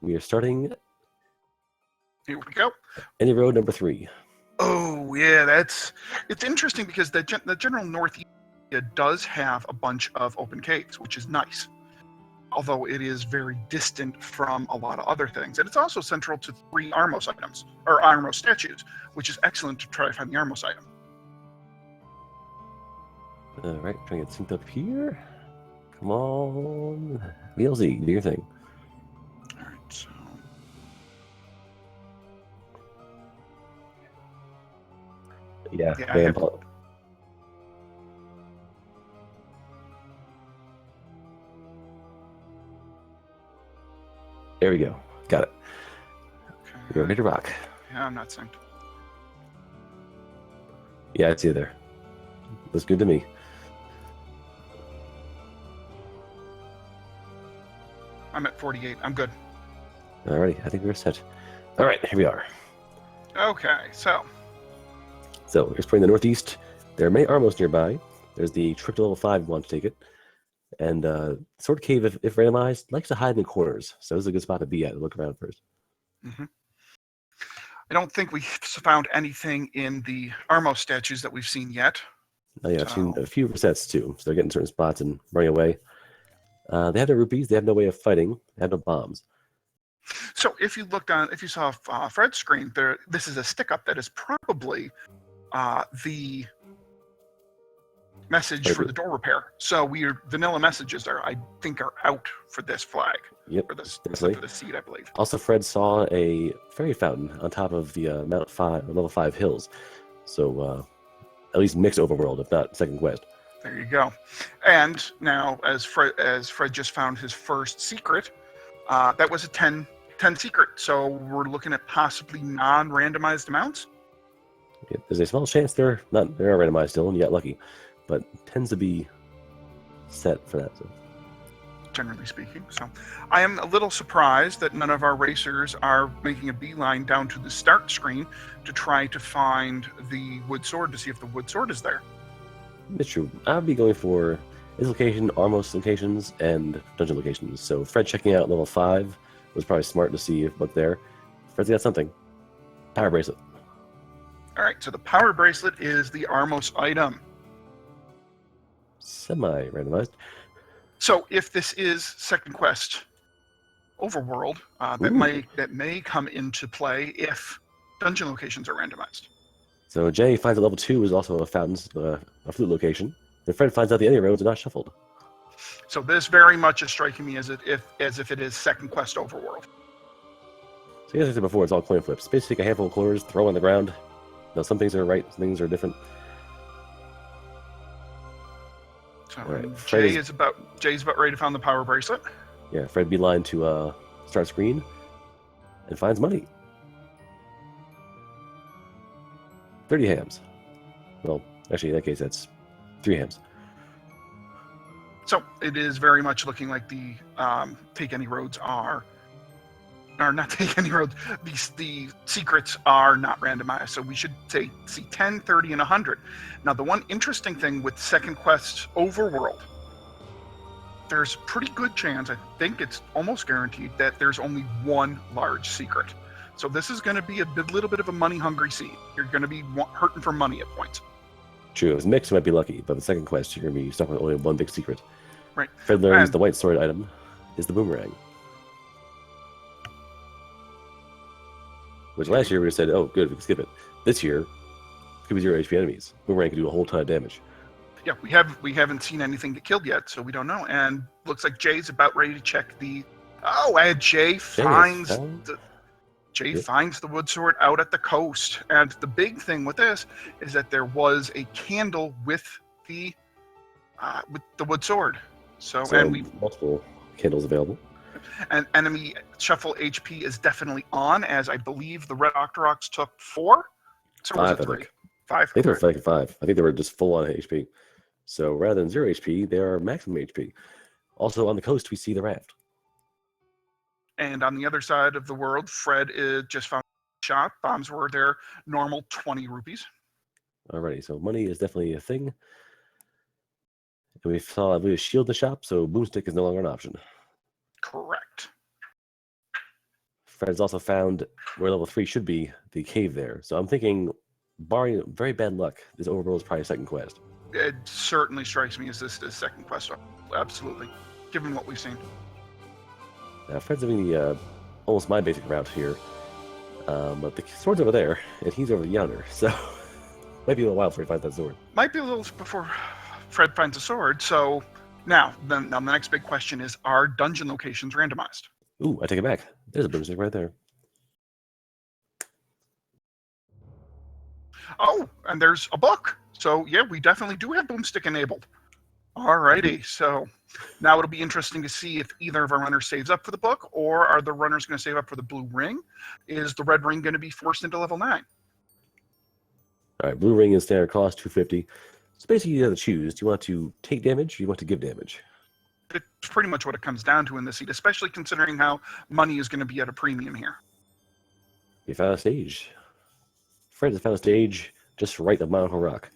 We are starting Here we go. any road number 3. Oh, yeah, it's interesting because the general northeast does have a bunch of open caves, which is nice. Although it is very distant from a lot of other things. And it's also central to 3 Armos items, or Armos statues, which is excellent to try to find the Armos item. Alright, trying to get synced up here. Come on. VLZ, do your thing. Alright, so... Yeah, there we go. Got it. Okay. You're ready to rock. Yeah, I'm not synced. Yeah, it's either. Looks good to me. I'm at 48. I'm good. Alrighty, I think we're set. Alright, here we are. Okay, so we're exploring the northeast. There are many Armos nearby. There's the trip to level 5 if you want to take it. And Sword Cave, if randomized, likes to hide in the corners. So this is a good spot to be at and look around first. Mm-hmm. I don't think we've found anything in the Armos statues that we've seen yet. Oh, yeah, I've seen a few resets too. So they're getting certain spots and running away. They have no rupees. They have no way of fighting. They have no bombs. So if you saw Fred's screen, this is a stick up that is probably the message for the door repair. So vanilla messages I think are out for this flag. Yep, for this seed, I believe. Also, Fred saw a fairy fountain on top of the level 5 hills. So at least mixed overworld, if not second quest. There you go. And now, as Fred just found his first secret, that was a 10 secret. So we're looking at possibly non-randomized amounts. Yeah, there's a small chance they are randomized still, and you got lucky, but tends to be set for that. So. Generally speaking. So I am a little surprised that none of our racers are making a beeline down to the start screen to try to find the wood sword to see if the wood sword is there. It's true. I'd be going for this location, Armos locations, and dungeon locations. So Fred checking out level 5 was probably smart to see what's there. Fred's got something. Power bracelet. All right, so the power bracelet is the Armos item. Semi-randomized. So if this is second quest overworld, that may come into play if dungeon locations are randomized. So Jay finds that level 2 is also a flute location. And Fred finds out the other roads are not shuffled. So this very much is striking me as if it is second quest overworld. So as I said before, it's all coin flips. Basically take a handful of quarters, throw on the ground. Now, some things are right, some things are different. So right. Jay's about ready to find the power bracelet. Yeah, Fred beeline to start screen and finds money. 30 hams. Well, actually, in that case, that's 3 hams. So it is very much looking like the take any roads are not take any roads. The secrets are not randomized. So we should see 10, 30, and 100. Now, the one interesting thing with second quest overworld, there's a pretty good chance, I think it's almost guaranteed, that there's only one large secret. So this is going to be a little bit of a money-hungry seed. You're going to be hurting for money at points. True. If it's mixed, you might be lucky. But the second quest, you're going to be stuck with only one big secret. Right. Fred learns the white sword item is the boomerang. Which last year we would have said, oh, good, we can skip it. This year, it could be 0 HP enemies. Boomerang can do a whole ton of damage. Yeah, we haven't seen anything get killed yet, so we don't know. And looks like Jay's about ready to check the... Oh, and Jay finds the wood sword out at the coast. And the big thing with this is that there was a candle with the wood sword. So and we multiple candles available. And enemy shuffle HP is definitely on, as I believe the Red Octoroks took 4. So 5, was it 3? I think. 5. I think they were like 5. I think they were just full on HP. So rather than 0 HP, they are maximum HP. Also on the coast, we see the raft. And on the other side of the world, Fred just found a shop. Bombs were their normal 20 rupees. Alrighty, so money is definitely a thing. And we saw, I believe, a shield in the shop, so boomstick is no longer an option. Correct. Fred's also found where level 3 should be, the cave there. So I'm thinking, barring very bad luck, this overworld is probably a second quest. It certainly strikes me as this is second quest. Absolutely, given what we've seen. Now Fred's doing the almost my basic route here, but the sword's over there, and he's over yonder. So might be a little while before he finds that sword. Might be a little before Fred finds a sword. So now the next big question is: are dungeon locations randomized? Ooh, I take it back. There's a boomstick right there. Oh, and there's a book. So yeah, we definitely do have boomstick enabled. Alrighty, so now it'll be interesting to see if either of our runners saves up for the book, or are the runners going to save up for the blue ring? Is the red ring going to be forced into level 9? All right, blue ring is standard cost, 250. So basically you have to choose. Do you want to take damage or do you want to give damage? It's pretty much what it comes down to in this seat, especially considering how money is going to be at a premium here. You found a stage. Fred has found a stage just right of Mount Rock.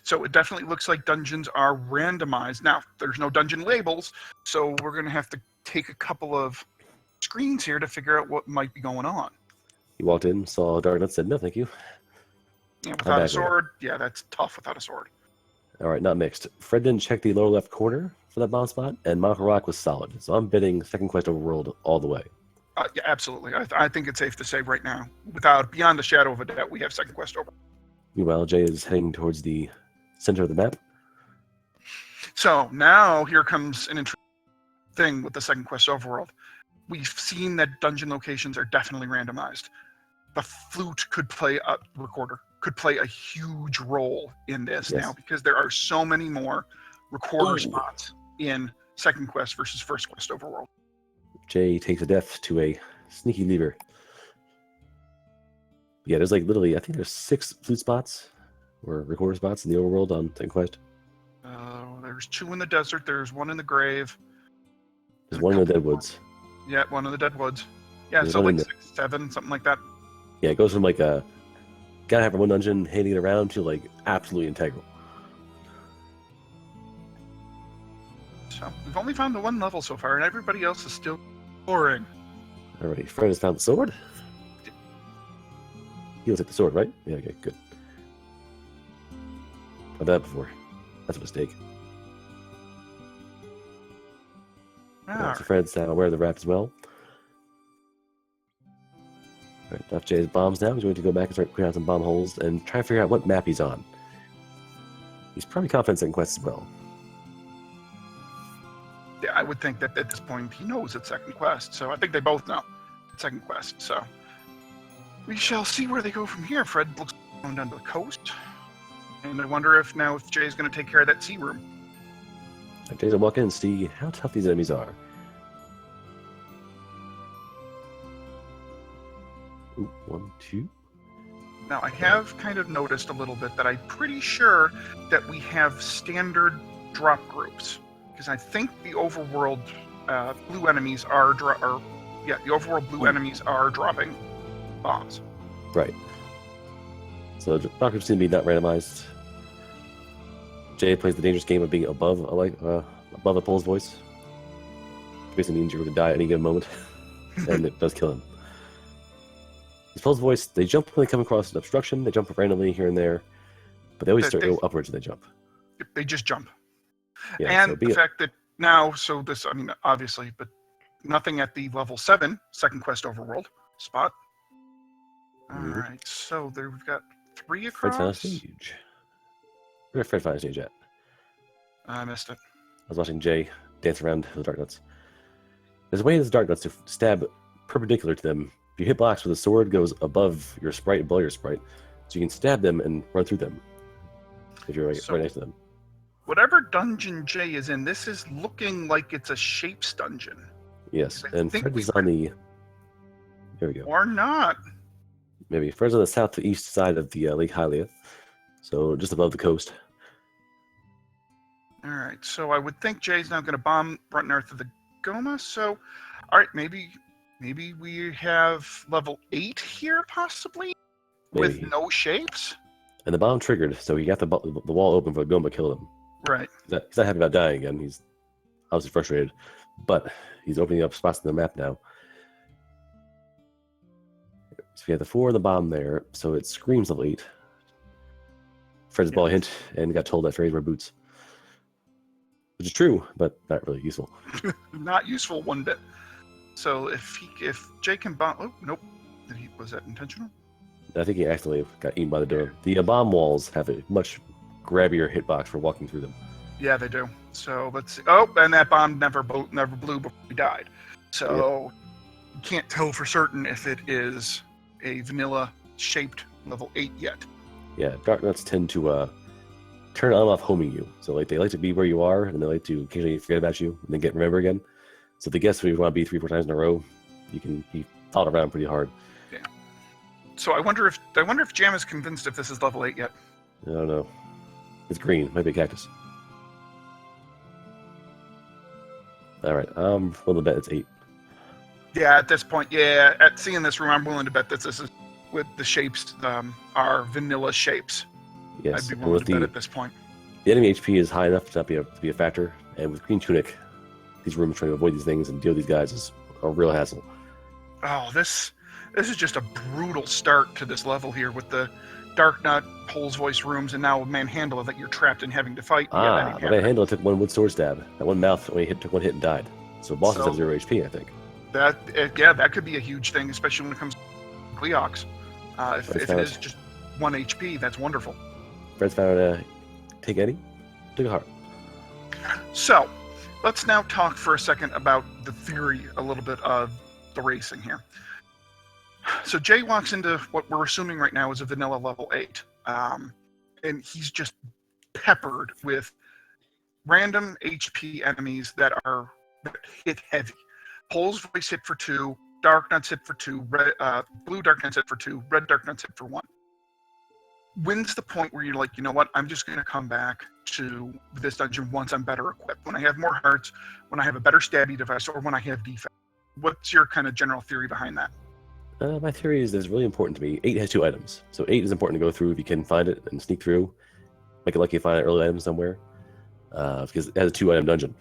So it definitely looks like dungeons are randomized. Now, there's no dungeon labels, so we're going to have to take a couple of screens here to figure out what might be going on. He walked in, saw a dark nut, said, no, thank you. Yeah, without a sword, yeah, that's tough without a sword. All right, not mixed. Fred didn't check the lower left corner for that bomb spot, and Mount Rock was solid. So I'm bidding second quest overworld all the way. Yeah, absolutely. I think it's safe to say right now, beyond a shadow of a doubt, we have second quest over. Meanwhile, Jay is heading towards the center of the map. So now here comes an interesting thing with the second quest overworld. We've seen that dungeon locations are definitely randomized. The flute could play a huge role in this now, because there are so many more recorder spots in second quest versus first quest overworld. Jay takes a death to a sneaky lever. Yeah, there's like literally, I think there's 6 flute spots or recorder spots in the overworld on second quest. There's 2 in the desert. There's 1 in the grave. There's 1 in the Deadwoods. Yeah, 1 in the Deadwoods. Yeah, There's so like 6, 6, 7, something like that. Yeah, it goes from like a gotta have one dungeon, handing it around to like absolutely integral. So we've only found the 1 level so far, and everybody else is still boring. Alrighty, Fred has found the sword. He looks like the sword, right? Yeah, okay, good. I've done that before. That's a mistake. Right, so Fred's now aware of the wrap as well. Alright, off Jay's bombs now. He's going to go back and start clearing out some bomb holes and try to figure out what map he's on. He's probably confident in quest as well. Yeah, I would think that at this point he knows it's second quest, so I think they both know it's second quest, so we shall see where they go from here. Fred looks going down to the coast, and I wonder if Jay's going to take care of that sea room. Jay's gonna walk in and see how tough these enemies are. Ooh, 1, 2. Now, I have kind of noticed a little bit that I'm pretty sure that we have standard drop groups, because I think the overworld blue enemies are enemies are dropping bombs. Right. So the drop groups seem to be not randomized. Jay plays the dangerous game of being above a pole's voice. Basically means you're going to die at any given moment, and it does kill him. His pole's voice, they jump when they come across an obstruction. They jump randomly here and there, but they always start go upwards when they jump. They just jump. Yeah, and the fact that now, so this, I mean, obviously, but nothing at the level 7 second quest overworld spot. All right, so there we've got 3 across. Fred found a stage. Where's Fred find a stage at? I missed it. I was watching Jay dance around the dark nuts. There's a way in the dark nuts to stab perpendicular to them. If you hit blocks with a sword, it goes above your sprite and below your sprite, so you can stab them and run through them if you're right next to them. Whatever dungeon Jay is in, this is looking like it's a shapes dungeon. Yes, and Fred is on the... Here we go. Or not. Maybe. Fred's on the southeast side of the Lake Hylia, so just above the coast. All right, so I would think Jay's now going to bomb right north of the Goma, so... All right, maybe we have level 8 here, possibly? Maybe. With no shapes? And the bomb triggered, so he got the wall open for the Goma killed him. Right. He's not happy about dying again. He's obviously frustrated, but he's opening up spots on the map now. So we have the 4 on the bottom there, so it screams level 8. Fred's ball hint and got told that fairies wear boots. Which is true, but not really useful. Not useful one bit. So if Jay can bomb... Oh, nope. Was that intentional? I think he accidentally got eaten by the door. The bomb walls have a much grabbier hitbox for walking through them. Yeah, they do. So let's see. Oh, and that bomb never blew before he died. So you can't tell for certain if it is a vanilla-shaped level 8 yet. Yeah, dark nuts tend to turn on and off homing you. So like they like to be where you are, and they like to occasionally forget about you and then remember again. So if they guess where you want to be 3-4 times in a row, you can be followed around pretty hard. Yeah. So I wonder if Jam is convinced if this is level 8 yet. I don't know. It's green. Might be a cactus. All right. I'm willing to bet it's 8. Yeah, at this point, at seeing this room, I'm willing to bet that this is with the shapes are vanilla shapes. Yes. I'd be willing to bet at this point. The enemy HP is high enough to not be a factor, and with Green Tunic, these rooms trying to avoid these things and deal with these guys is a real hassle. Oh, this is just a brutal start to this level here with the Dark Nut, Pole's Voice rooms, and now Manhandle that you're trapped in having to fight. Manhandle took one wood sword stab. That one mouth only took one hit and died. So bosses have 0 HP, I think. That could be a huge thing, especially when it comes to Gleox. If it is just 1 HP, that's wonderful. Fred's found take any, took a heart. So, let's now talk for a second about the theory a little bit of the racing here. So Jay walks into what we're assuming right now is a vanilla level 8. And he's just peppered with random HP enemies that hit heavy. Pole's Voice hit for 2, Dark Nuts hit for 2, Blue Dark Nuts hit for 2, Red Dark Nuts hit for 1. When's the point where you're like, you know what, I'm just going to come back to this dungeon once I'm better equipped, when I have more hearts, when I have a better stabby device, or when I have defense? What's your kind of general theory behind that? My theory is that it's really important to me. 8 has 2 items. So 8 is important to go through if you can find it and sneak through. Make it lucky to find an early item somewhere. Because it has a 2-item dungeon.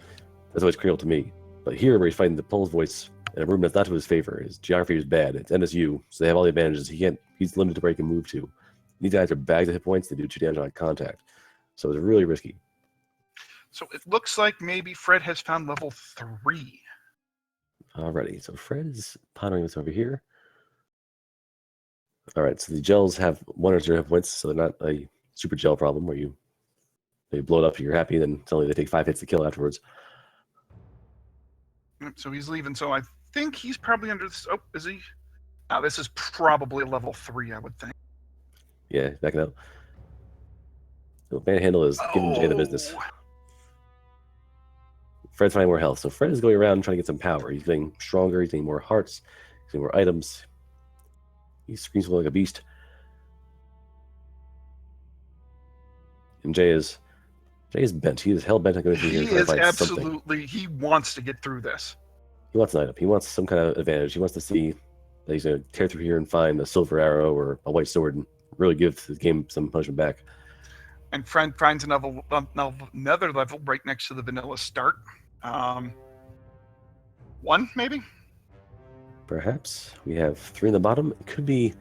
That's always critical to me. But here, where he's fighting the Pole's Voice in a room that's not to his favor, his geography is bad. It's NSU, so they have all the advantages. He's limited to where he can move to. These guys are bags of hit points. They do 2 damage on contact. So it's really risky. So it looks like maybe Fred has found level 3. Alrighty, so Fred is pondering this over here. Alright, so the gels have 1 or 0 hit points, so they're not a super gel problem where they blow it up and you're happy, then suddenly they take 5 hits to kill afterwards. So he's leaving, so I think he's probably under this. Oh, is he? This is probably level 3, I would think. Yeah, backing up. So Manhandle is giving Jay the business. Fred's finding more health. So Fred is going around trying to get some power. He's getting stronger, he's getting more hearts, he's getting more items. He screams like a beast. And Jay is bent. He is hell bent on going through here. He is absolutely, he wants to get through this. He wants an item. He wants some kind of advantage. He wants to see that he's going to tear through here and find a silver arrow or a white sword and really give his game some punishment back. And Fred finds another level right next to the vanilla start. 1, maybe? Perhaps. We have 3 in the bottom. It could be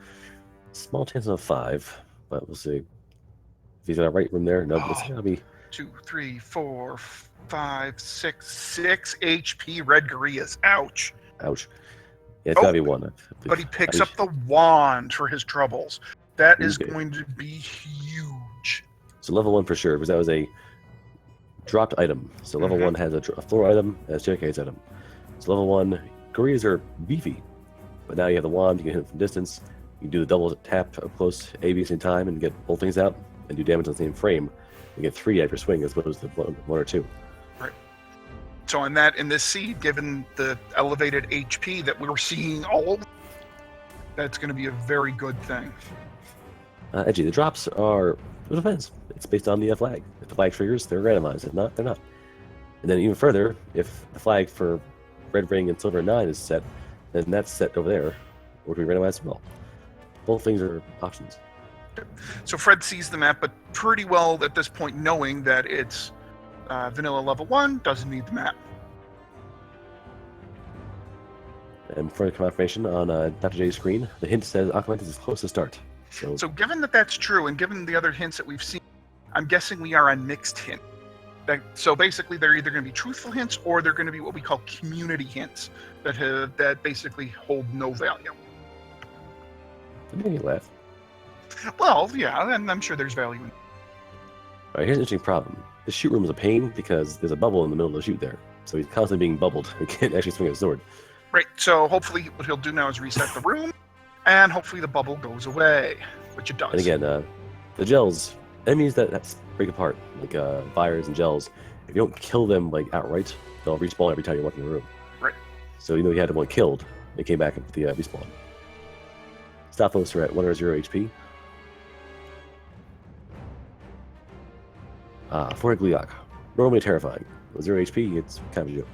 a small chance of 5, but we'll see. If he's got a right room there, no, it's going to be 2, 3, 4, 5, 6 HP red Gorias. Ouch. Ouch. Yeah, it's got to be 1. But he picks up the wand for his troubles. That is going to be huge. So level 1 for sure, because that was a dropped item. So level 1 has a floor item, has staircase item. So level 1, Gorias are beefy, but now you have the wand, you can hit them from distance, you can do the double tap up close A, B, same time, and get both things out, and do damage on the same frame. You get 3 after swing as opposed to 1 or 2. Right. So in this seed, given the elevated HP that we're seeing that's going to be a very good thing. Edgy, the drops are, it depends. It's based on the flag. If the flag triggers, they're randomized. If not, they're not. And then even further, if the flag for Red Ring and Silver 9 is set, then that's set over there, or to be randomized as well. Both things are options. So Fred sees the map, but pretty well at this point knowing that it's vanilla level 1, doesn't need the map. And for confirmation on Dr. J's screen, the hint says Aquamantis is close to start. So given that that's true, and given the other hints that we've seen, I'm guessing we are on mixed hint. So basically, they're either going to be truthful hints or they're going to be what we call community hints that basically hold no value. That made me laugh. Well, yeah, and I'm sure there's value in it. All right, here's an interesting problem. This shoot room is a pain because there's a bubble in the middle of the shoot there. So he's constantly being bubbled. He can't actually swing a sword. Right, so hopefully what he'll do now is reset the room, and hopefully the bubble goes away, which it does. And again, the gels, enemies that break apart, like fires and gels, if you don't kill them like outright, they'll respawn every time you walk in the room. Right. So you know you had one killed, it came back with the respawn. Staphos are at 100 HP. For Gliok, normally terrifying. With 0 HP, it's kind of a joke.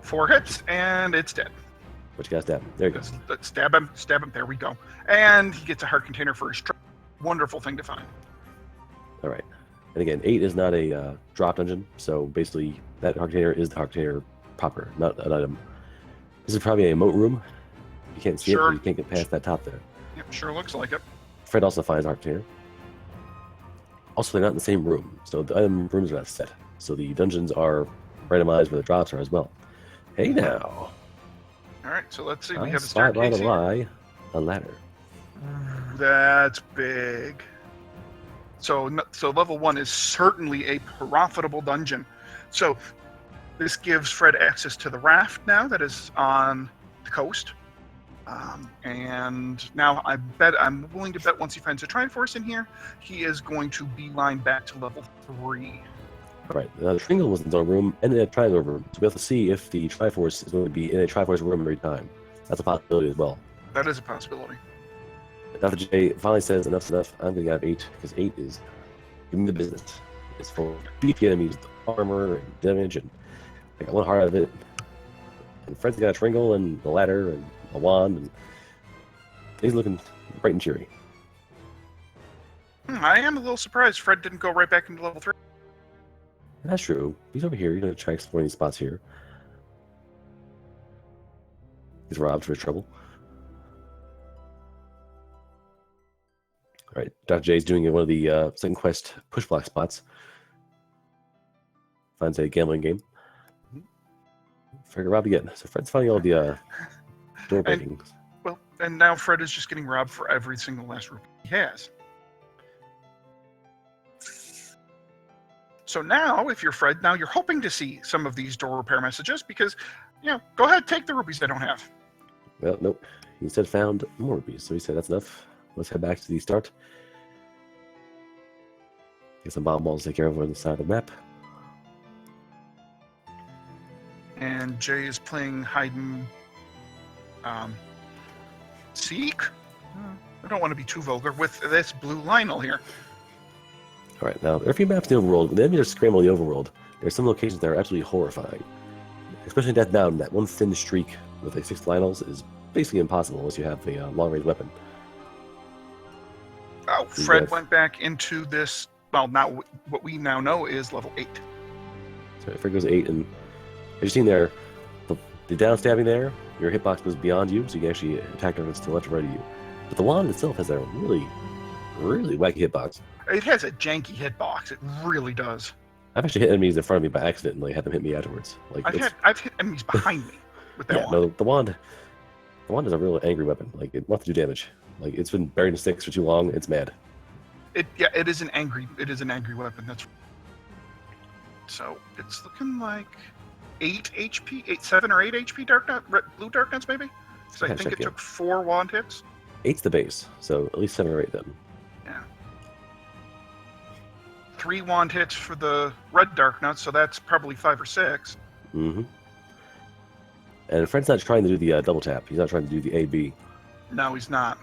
4 hits, and it's dead. But you gotta stab him. There you go. Let's stab him, there we go. And he gets a heart container for his strike. Wonderful thing to find. Alright. And again, 8 is not a drop dungeon, so basically that heart container is the heart container proper, not an item. This is probably a moat room. You can't see it, but you can't get past that top there. Yep, sure looks like it. Fred also finds a heart container. Also, they're not in the same room, so the item rooms are not set. So the dungeons are randomized where the drops are as well. Hey now. Alright, so let's see. We have a Spotlight staircase here. a ladder. That's big. So level 1 is certainly a profitable dungeon. So this gives Fred access to the raft now that is on the coast. And now I'm willing to bet once he finds a Triforce in here, he is going to beeline back to level 3. Alright, now the Triangle was in its own room and in a Triangle room, so we have to see if the Triforce is going to be in a Triforce room every time. That's a possibility as well. That is a possibility. Dr. J finally says enough's enough. I'm going to have 8, because 8 is giving the business. It's full of beefy enemies with armor and damage, and I got one heart out of it. And Fred's got a Triangle and a ladder and a wand, and he's looking bright and cheery. I am a little surprised Fred didn't go right back into level 3. That's true. He's over here. He's going to try exploring these spots here. He's robbed for his trouble. Alright, Dr. J's doing one of the second quest push block spots. Finds a gambling game. Fred got robbed again. So Fred's finding all the door breakings. And now Fred is just getting robbed for every single last rupee he has. So now, if you're Fred, now you're hoping to see some of these door repair messages because, go ahead, take the rupees I don't have. Well, nope. He instead found more rupees, so he said that's enough. Let's head back to the start. Get some bomb balls to take care of on the side of the map. And Jay is playing hide and seek. I don't want to be too vulgar with this blue Lionel here. Alright, now there are a few maps in the overworld. When the enemies are scrambling the overworld, there are some locations that are absolutely horrifying. Especially Death Down, that one thin streak with like 6 Lionels is basically impossible unless you have a long-range weapon. Oh, Fred went back into this, well, now what we now know is level 8. So Fred goes 8, and as you've seen there, the down stabbing there, your hitbox goes beyond you, so you can actually attack targets to the left or right of you. But the wand itself has a really, really wacky hitbox. It has a janky hitbox. It really does. I've actually hit enemies in front of me by accident and like had them hit me afterwards. Like I've hit enemies behind me with that wand. No, the wand is a real angry weapon. Like it wants to do damage. Like it's been buried in sticks for too long. It's mad. It is an angry weapon. That's so it's looking like 8 HP, 7 or 8 HP blue dark nuts maybe. Because I think it took 4 wand hits. 8's the base, so at least 7 or 8 then. Yeah. 3 wand hits for the red dark nuts, so that's probably 5 or 6. Mm-hmm. And Fred's not trying to do the double tap. He's not trying to do the A-B. No, he's not.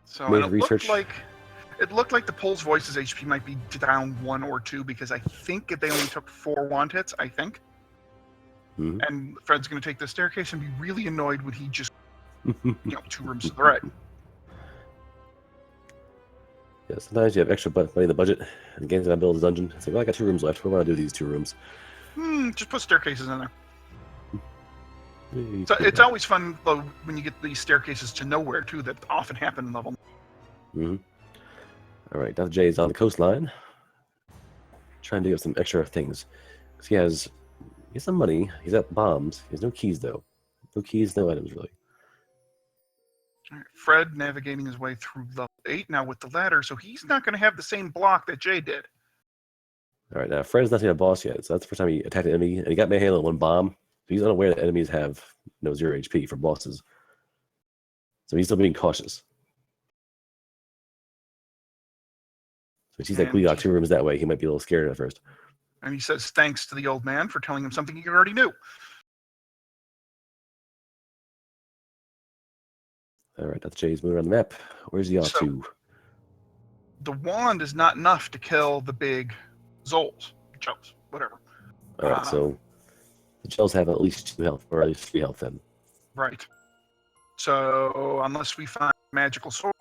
So it looked like the Pole's Voice's HP might be down 1 or 2 because I think they only took 4 wand hits, I think. Mm-hmm. And Fred's going to take the staircase and be really annoyed when he just, 2 rooms to the right. Yeah, sometimes you have extra money in the budget, and the game's gonna build a dungeon. It's like, well, I got 2 rooms left. What do I want to do with these 2 rooms? Just put staircases in there. So it's always fun though when you get these staircases to nowhere too. That often happen in level. Mm-hmm. All right, Dr. J is on the coastline, trying to get some extra things. 'Cause he has some money. He's got bombs. He has no keys though. No keys, no items really. All right, Fred navigating his way through level 8 now with the ladder, so he's not going to have the same block that Jay did. All right, now Fred's not seen a boss yet, so that's the first time he attacked an enemy, and he got manhandled in one bomb. So he's unaware that enemies have 0 HP for bosses. So he's still being cautious. So he sees that Gleeok 2 rooms that way. He might be a little scared at first. And he says thanks to the old man for telling him something he already knew. All right, Dr. J's moving around the map. Where's he off to? The wand is not enough to kill the big Zols, Joes, whatever. All right, so the Joes have at least 2 health, or at least 3 health then. Right. So unless we find magical sword,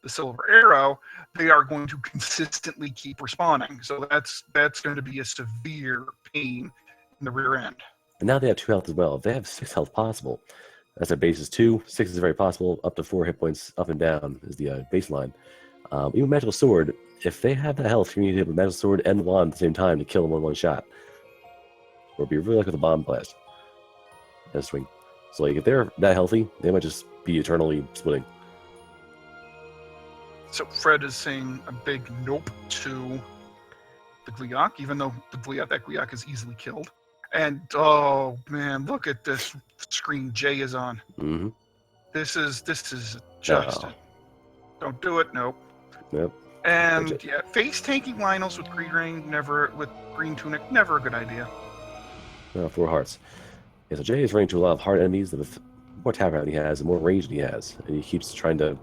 the silver arrow, they are going to consistently keep respawning. So that's going to be a severe pain in the rear end. And now they have 2 health as well. If they have 6 health possible, that's their base is 2. 6 is very possible. Up to 4 hit points up and down is the baseline. Even magical sword, if they have that health, you need to hit with magical sword and wand at the same time to kill them in one shot. Or be really lucky with a bomb blast. And a swing. So like if they're that healthy, they might just be eternally splitting. So Fred is saying a big nope to the Gleeok, even though that Gleeok is easily killed. And oh man, look at this screen Jay is on. Mm-hmm. This is just don't do it. Nope. Yep. And yeah, face tanking Lynels with green tunic, never a good idea. 4 hearts. Yeah, so Jay is running into a lot of hard enemies. With more tap round he has, the more range he has, and he keeps trying to,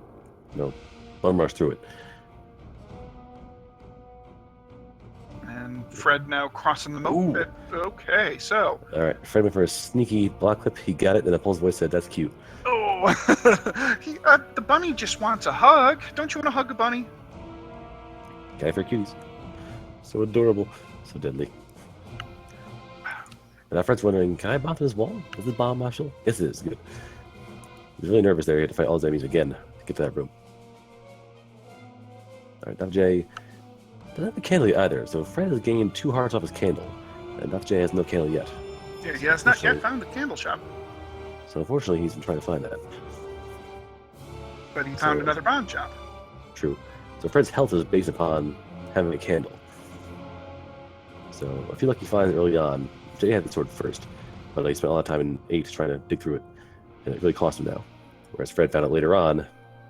bum rush through it. And Fred now crossing the moat. Okay, so. All right, Fred went for a sneaky block clip. He got it, and the Pulse voice said, "That's cute." Oh, the bunny just wants a hug. Don't you want to hug a bunny? Guy for cuties. So adorable, so deadly. And our Fred's wondering, can I bomb through this wall? Is this bomb marshal? Yes, it is. Good. He's really nervous there. He had to fight all his enemies again to get to that room. All right, Dr. J doesn't have a candle either, so Fred has gained 2 hearts off his candle, and Dr. J has no candle yet. Yeah, he has not yet found the candle shop. So unfortunately, he's been trying to find that. But he found another bomb shop. True. So Fred's health is based upon having a candle. So I feel like he finds it early on. Jay had the sword first, but he spent a lot of time in 8 trying to dig through it, and it really cost him now. Whereas Fred found it later on,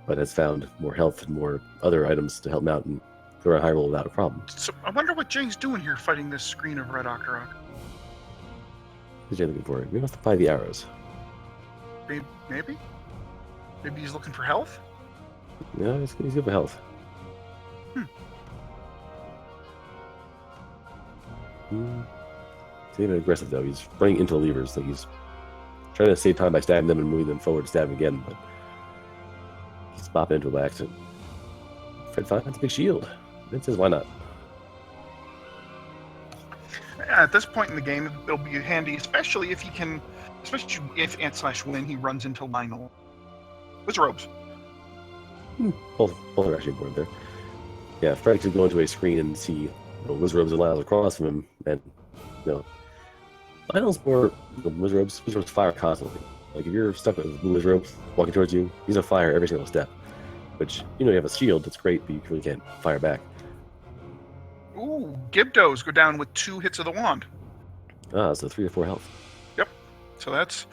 but has found more health and more other items to help him out and go around high roll without a problem. So I wonder what Jay's doing here fighting this screen of Red Octorok. What's Jay looking for? We must apply the arrows. Maybe? Maybe he's looking for health? Yeah, he's good for health. He's even aggressive though. He's running into the levers, like he's trying to save time by stabbing them and moving them forward to stab him again, but he's bopping into it by accident. Fred finds a big shield. It says, why not? At this point in the game, it'll be handy, especially if /when he runs into Lionel. Wizrobes. Both are actually important there. Yeah, Fred could go into a screen and see Wizrobes and Lionel's across from him, and Lionel's more Wizrobes fire constantly. Like if you're stuck with Wizrobes walking towards you, he's gonna fire every single step. Which you have a shield, that's great, but you really can't fire back. Ooh, Gibdos go down with 2 hits of the wand. So 3 or 4 health. Yep. So that's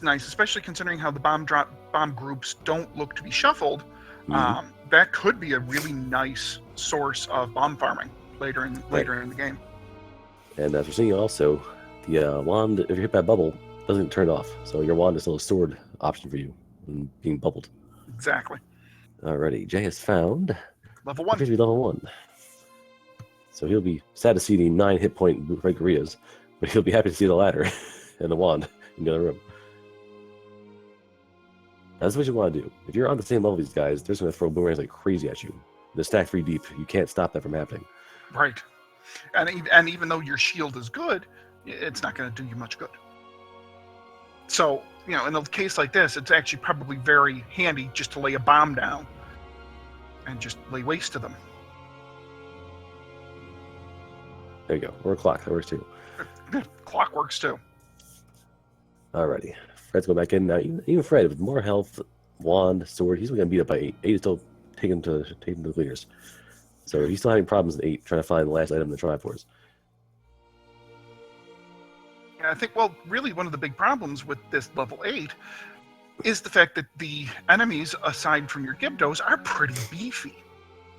nice, especially considering how the bomb groups don't look to be shuffled. Mm-hmm. That could be a really nice source of bomb farming later in the game. And as we're seeing also, the wand, if you're hit by a bubble, doesn't turn off. So your wand is still a sword option for you when being bubbled. Exactly. Alrighty, Jay has found level 1. Appears to be level 1. So he'll be sad to see the 9 hit point red gorillas, but he'll be happy to see the ladder and the wand in the other room. That's what you want to do. If you're on the same level as these guys, they're just going to throw boomerangs like crazy at you. They're stacked 3 deep. You can't stop that from happening. Right. And even though your shield is good, it's not going to do you much good. So, in a case like this, it's actually probably very handy just to lay a bomb down and just lay waste to them. There you go. Or a clock. That works too. Clock works too. Alrighty. Fred's going back in now. Even Fred with more health, wand, sword, he's going to beat up by 8. 8 is still taking him to the leaders. So he's still having problems with 8, trying to find the last item in the Triforce. And I think, really one of the big problems with this level 8 is the fact that the enemies, aside from your Gibdos, are pretty beefy.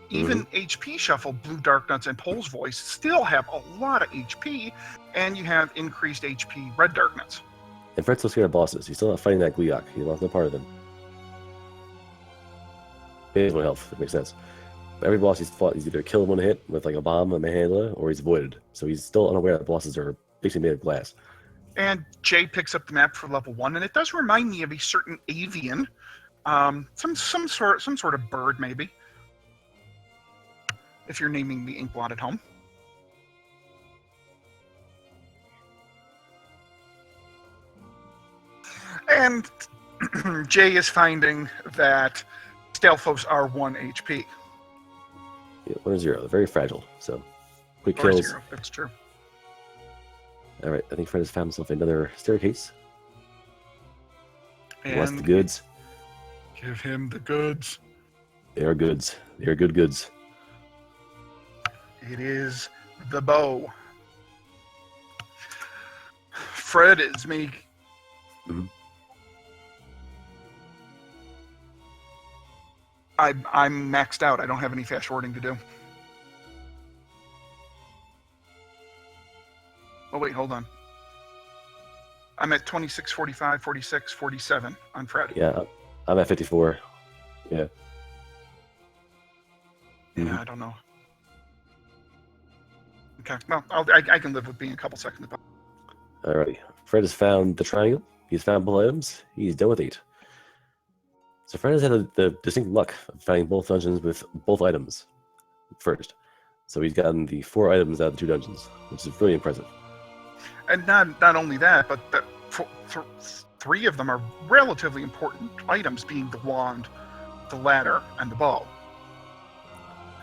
Even HP Shuffle, Blue Dark Nuts, and Pole's Voice still have a lot of HP, and you have increased HP Red Dark Nuts. And Fred's still scared of bosses. He's still not fighting that Gleeok. He lost no part of him. He has 1 health. That makes sense. But every boss he's fought, he's either killed 1 hit with like a bomb, a manhandler, or he's avoided. So he's still unaware that bosses are basically made of glass. And Jay picks up the map for level 1, and it does remind me of a certain avian, some sort of bird maybe, if you're naming the Inkblot at home. And Jay is finding that Stalfos are 1 HP. Yeah, 1 or 0. They're very fragile. So quick Or kills. 0, that's true. All right, I think Fred has found himself another staircase. He wants the And goods. give him the goods. They are goods. They are good goods. It is the bow. Fred is making... Mhm. I'm maxed out. I don't have any fast forwarding to do. Oh, wait, hold on. I'm at 26, 45, 46, 47 on Fred. Yeah, I'm at 54. Yeah. Yeah, I don't know. Okay, well, I can live with being a couple seconds above. Alrighty. Fred has found the triangle. He's found both items. He's done with 8. So Fred has had the distinct luck of finding both dungeons with both items first. So he's gotten the 4 items out of the 2 dungeons, which is really impressive. And not only that, but 3 of them are relatively important items, being the wand, the ladder, and the bow.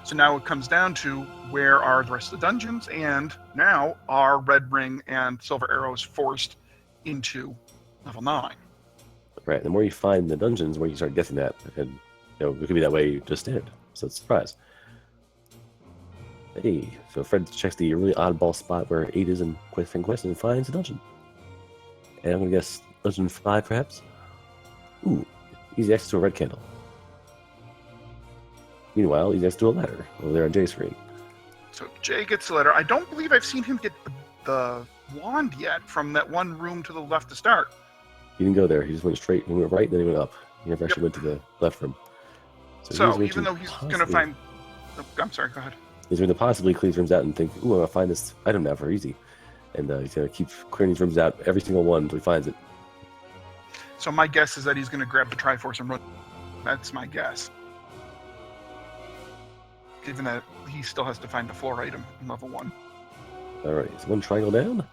So now it comes down to where are the rest of the dungeons, and now are Red Ring and Silver Arrows forced into level 9. Right. The more you find the dungeons, the more you start guessing that. And it could be that way just did. So it's a surprise. Hey, so Fred checks the really oddball spot where 8 is in Quest and finds a dungeon. And I'm going to guess dungeon 5, perhaps? Ooh, easy access to a red candle. Meanwhile, he's next to a ladder over there on Jay's screen. So Jay gets the ladder. I don't believe I've seen him get the wand yet from that one room to the left to start. He didn't go there. He just went straight. He went right, then he went up. He never actually went to the left room. So even though he's going to find... Oh, I'm sorry, go ahead. He's going to possibly clean these rooms out and think, ooh, I'm going to find this item now for easy. And he's going to keep clearing these rooms out, every single one, until he finds it. So my guess is that he's going to grab the Triforce and run. That's my guess. Given that he still has to find the floor item in level 1. Alright, so 1 triangle down.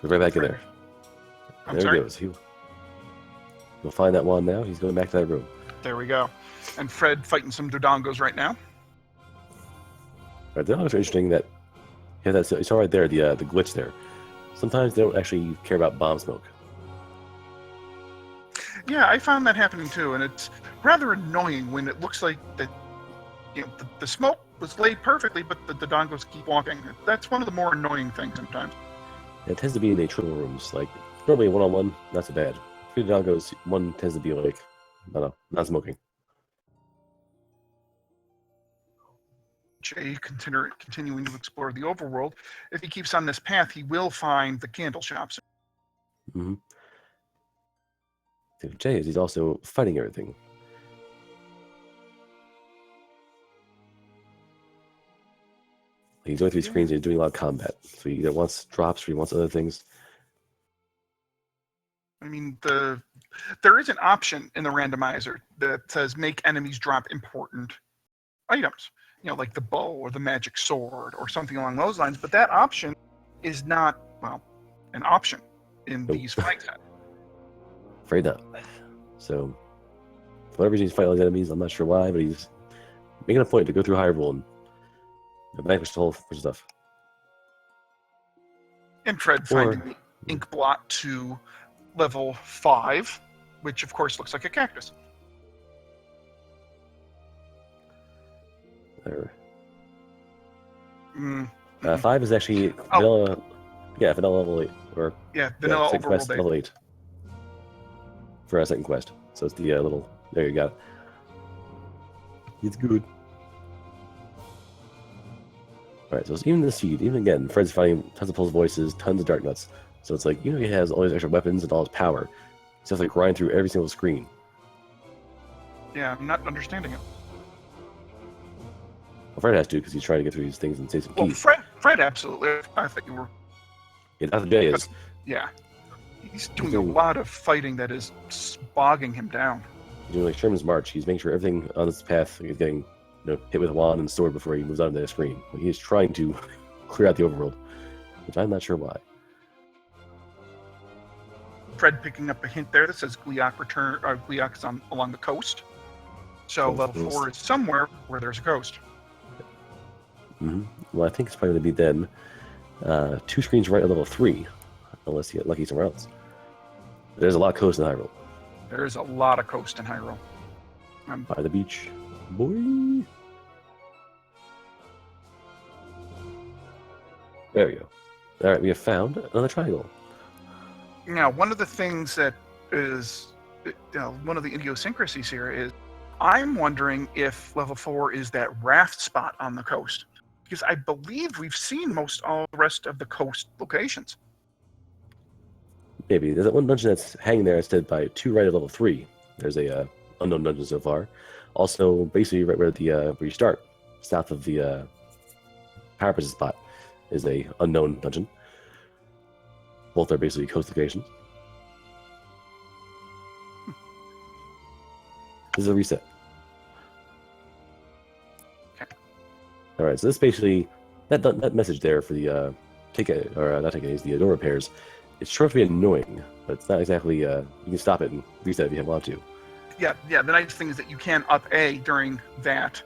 Go right back in there. There he goes. He'll find that wand now. He's going back to that room. There we go. And Fred fighting some Dodongos right now. Right, the Dodongos are interesting that it's all right there, the glitch there. Sometimes they don't actually care about bomb smoke. Yeah, I found that happening too, and it's rather annoying when it looks like that the smoke was laid perfectly, but the Dodongos keep walking. That's one of the more annoying things sometimes. It tends to be in the triple rooms. Like, normally 1-on-1, not so bad. 3 Dodongos, 1 tends to be like, I don't know, not smoking. Jay continuing to explore the overworld. If he keeps on this path, he will find the candle shops. Mm-hmm. Jay is he's also fighting everything. He's going through these screens and he's doing a lot of combat. So he either wants drops or he wants other things. I mean, there is an option in the randomizer that says make enemies drop important items. Like the bow or the magic sword or something along those lines. But that option is not, well, an option in Nope. these fighting sets. Afraid not. So, for whatever reason, he's fighting all these enemies. I'm not sure why, but he's making a point to go through Hyrule and vanquish the whole bunch of stuff. And Fred finding the ink blot to level 5, which of course looks like a cactus. There. Mm. 5 is actually vanilla. Yeah, vanilla level 8. Or Yeah, vanilla second quest, overworld 8. level 8. For our second quest. So it's the little. There you go. It's good. Alright, so it's even the seed, even again, Fred's fighting tons of Pulse Voices, tons of Dark Nuts. So it's like, he has all these extra weapons and all his power. He has to grind through every single screen. Yeah, I'm not understanding it. Well, Fred has to, because he's trying to get through these things and save some Well, keys. Fred absolutely. I think you were. Yeah, Dr. J is. Yeah. He's doing a lot of fighting that is bogging him down. He's doing like Sherman's March. He's making sure everything on this path is getting hit with a wand and sword before he moves on to the screen. Like, he is trying to clear out the overworld, which I'm not sure why. Fred picking up a hint there that says Gleok is along the coast. So level 4 is somewhere where there's a coast. Mm-hmm. Well, I think it's probably going to be then 2 screens right at level 3, unless you get lucky somewhere else. There's a lot of coast in Hyrule. There's a lot of coast in Hyrule. By the beach. Boy! There we go. Alright, we have found another triangle. Now, one of the things that is, one of the idiosyncrasies here is, I'm wondering if level 4 is that raft spot on the coast. Because I believe we've seen most all the rest of the coast locations. Maybe. There's that one dungeon that's hanging there instead by 2 right at level 3. There's a unknown dungeon so far. Also, basically right where where you start, south of the power prison spot, is a unknown dungeon. Both are basically coast locations. This is a reset. Okay. All right, so this basically that message there for the the door repairs. It's sure to be annoying, but it's not exactly. You can stop it and reset if you want to. Yeah. The nice thing is that you can up A during that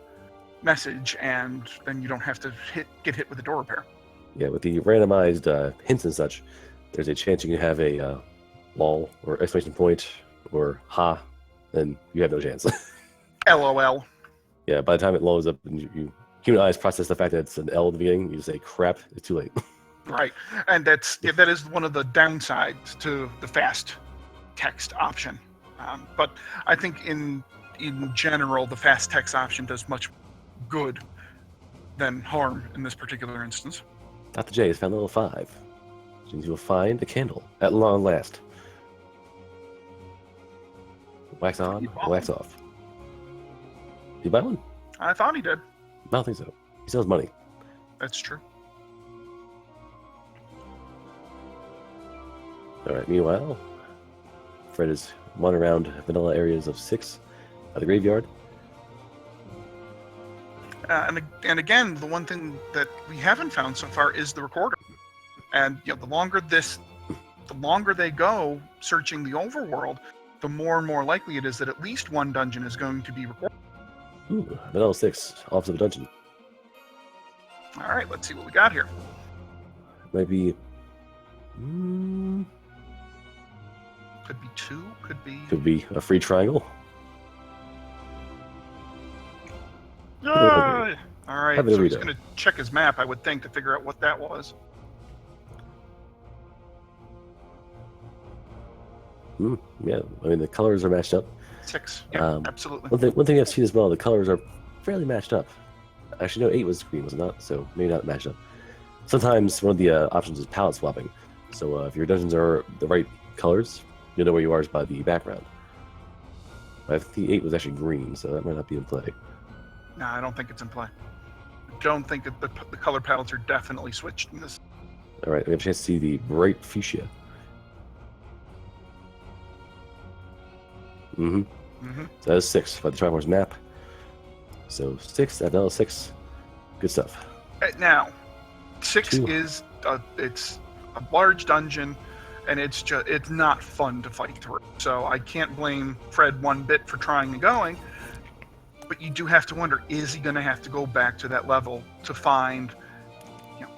message, and then you don't have to get hit with a door repair. Yeah, with the randomized hints and such, there's a chance you can have a lol or exclamation point or ha, and you have no chance. LOL. Yeah, by the time it loads up and you human eyes process the fact that it's an L at the beginning, you just say crap, it's too late. Right, and that is one of the downsides to the fast text option. But I think in general, the fast text option does much good than harm in this particular instance. Dr. J has found level 5. Which means you will find a candle at long last. Wax on, wax off. Did you buy one? I thought he did. I don't think so. He still has money. That's true. Alright, meanwhile, Fred is wandering around vanilla areas of 6 at the graveyard. And again, the one thing that we haven't found so far is the recorder. And the longer they go searching the overworld, the more and more likely it is that at least one dungeon is going to be recorded. Ooh, vanilla 6, Office of a Dungeon. All right, let's see what we got here. Might be. Could be 2. Could be a free triangle. Yay! All right, so he's Burrito. going to check his map, I would think, to figure out what that was. Yeah, I mean the colors are matched up. 6. Yeah, absolutely. One thing I've seen as well, the colors are fairly matched up. Actually, no, 8 was green, was it not? So maybe not matched up. Sometimes one of the options is palette swapping. So if your dungeons are the right colors, you'll know where you are by the background. I think the 8 was actually green, so that might not be in play. No, I don't think it's in play. I don't think that the color palettes are definitely switched in this. All right, we have a chance to see the bright fuchsia. So that is 6 by the Triforce map. So 6 at level 6. Good stuff. Now, 6 2. is it's a large dungeon, and it's not fun to fight through. So I can't blame Fred one bit for trying and going, but you do have to wonder, is he going to have to go back to that level to find,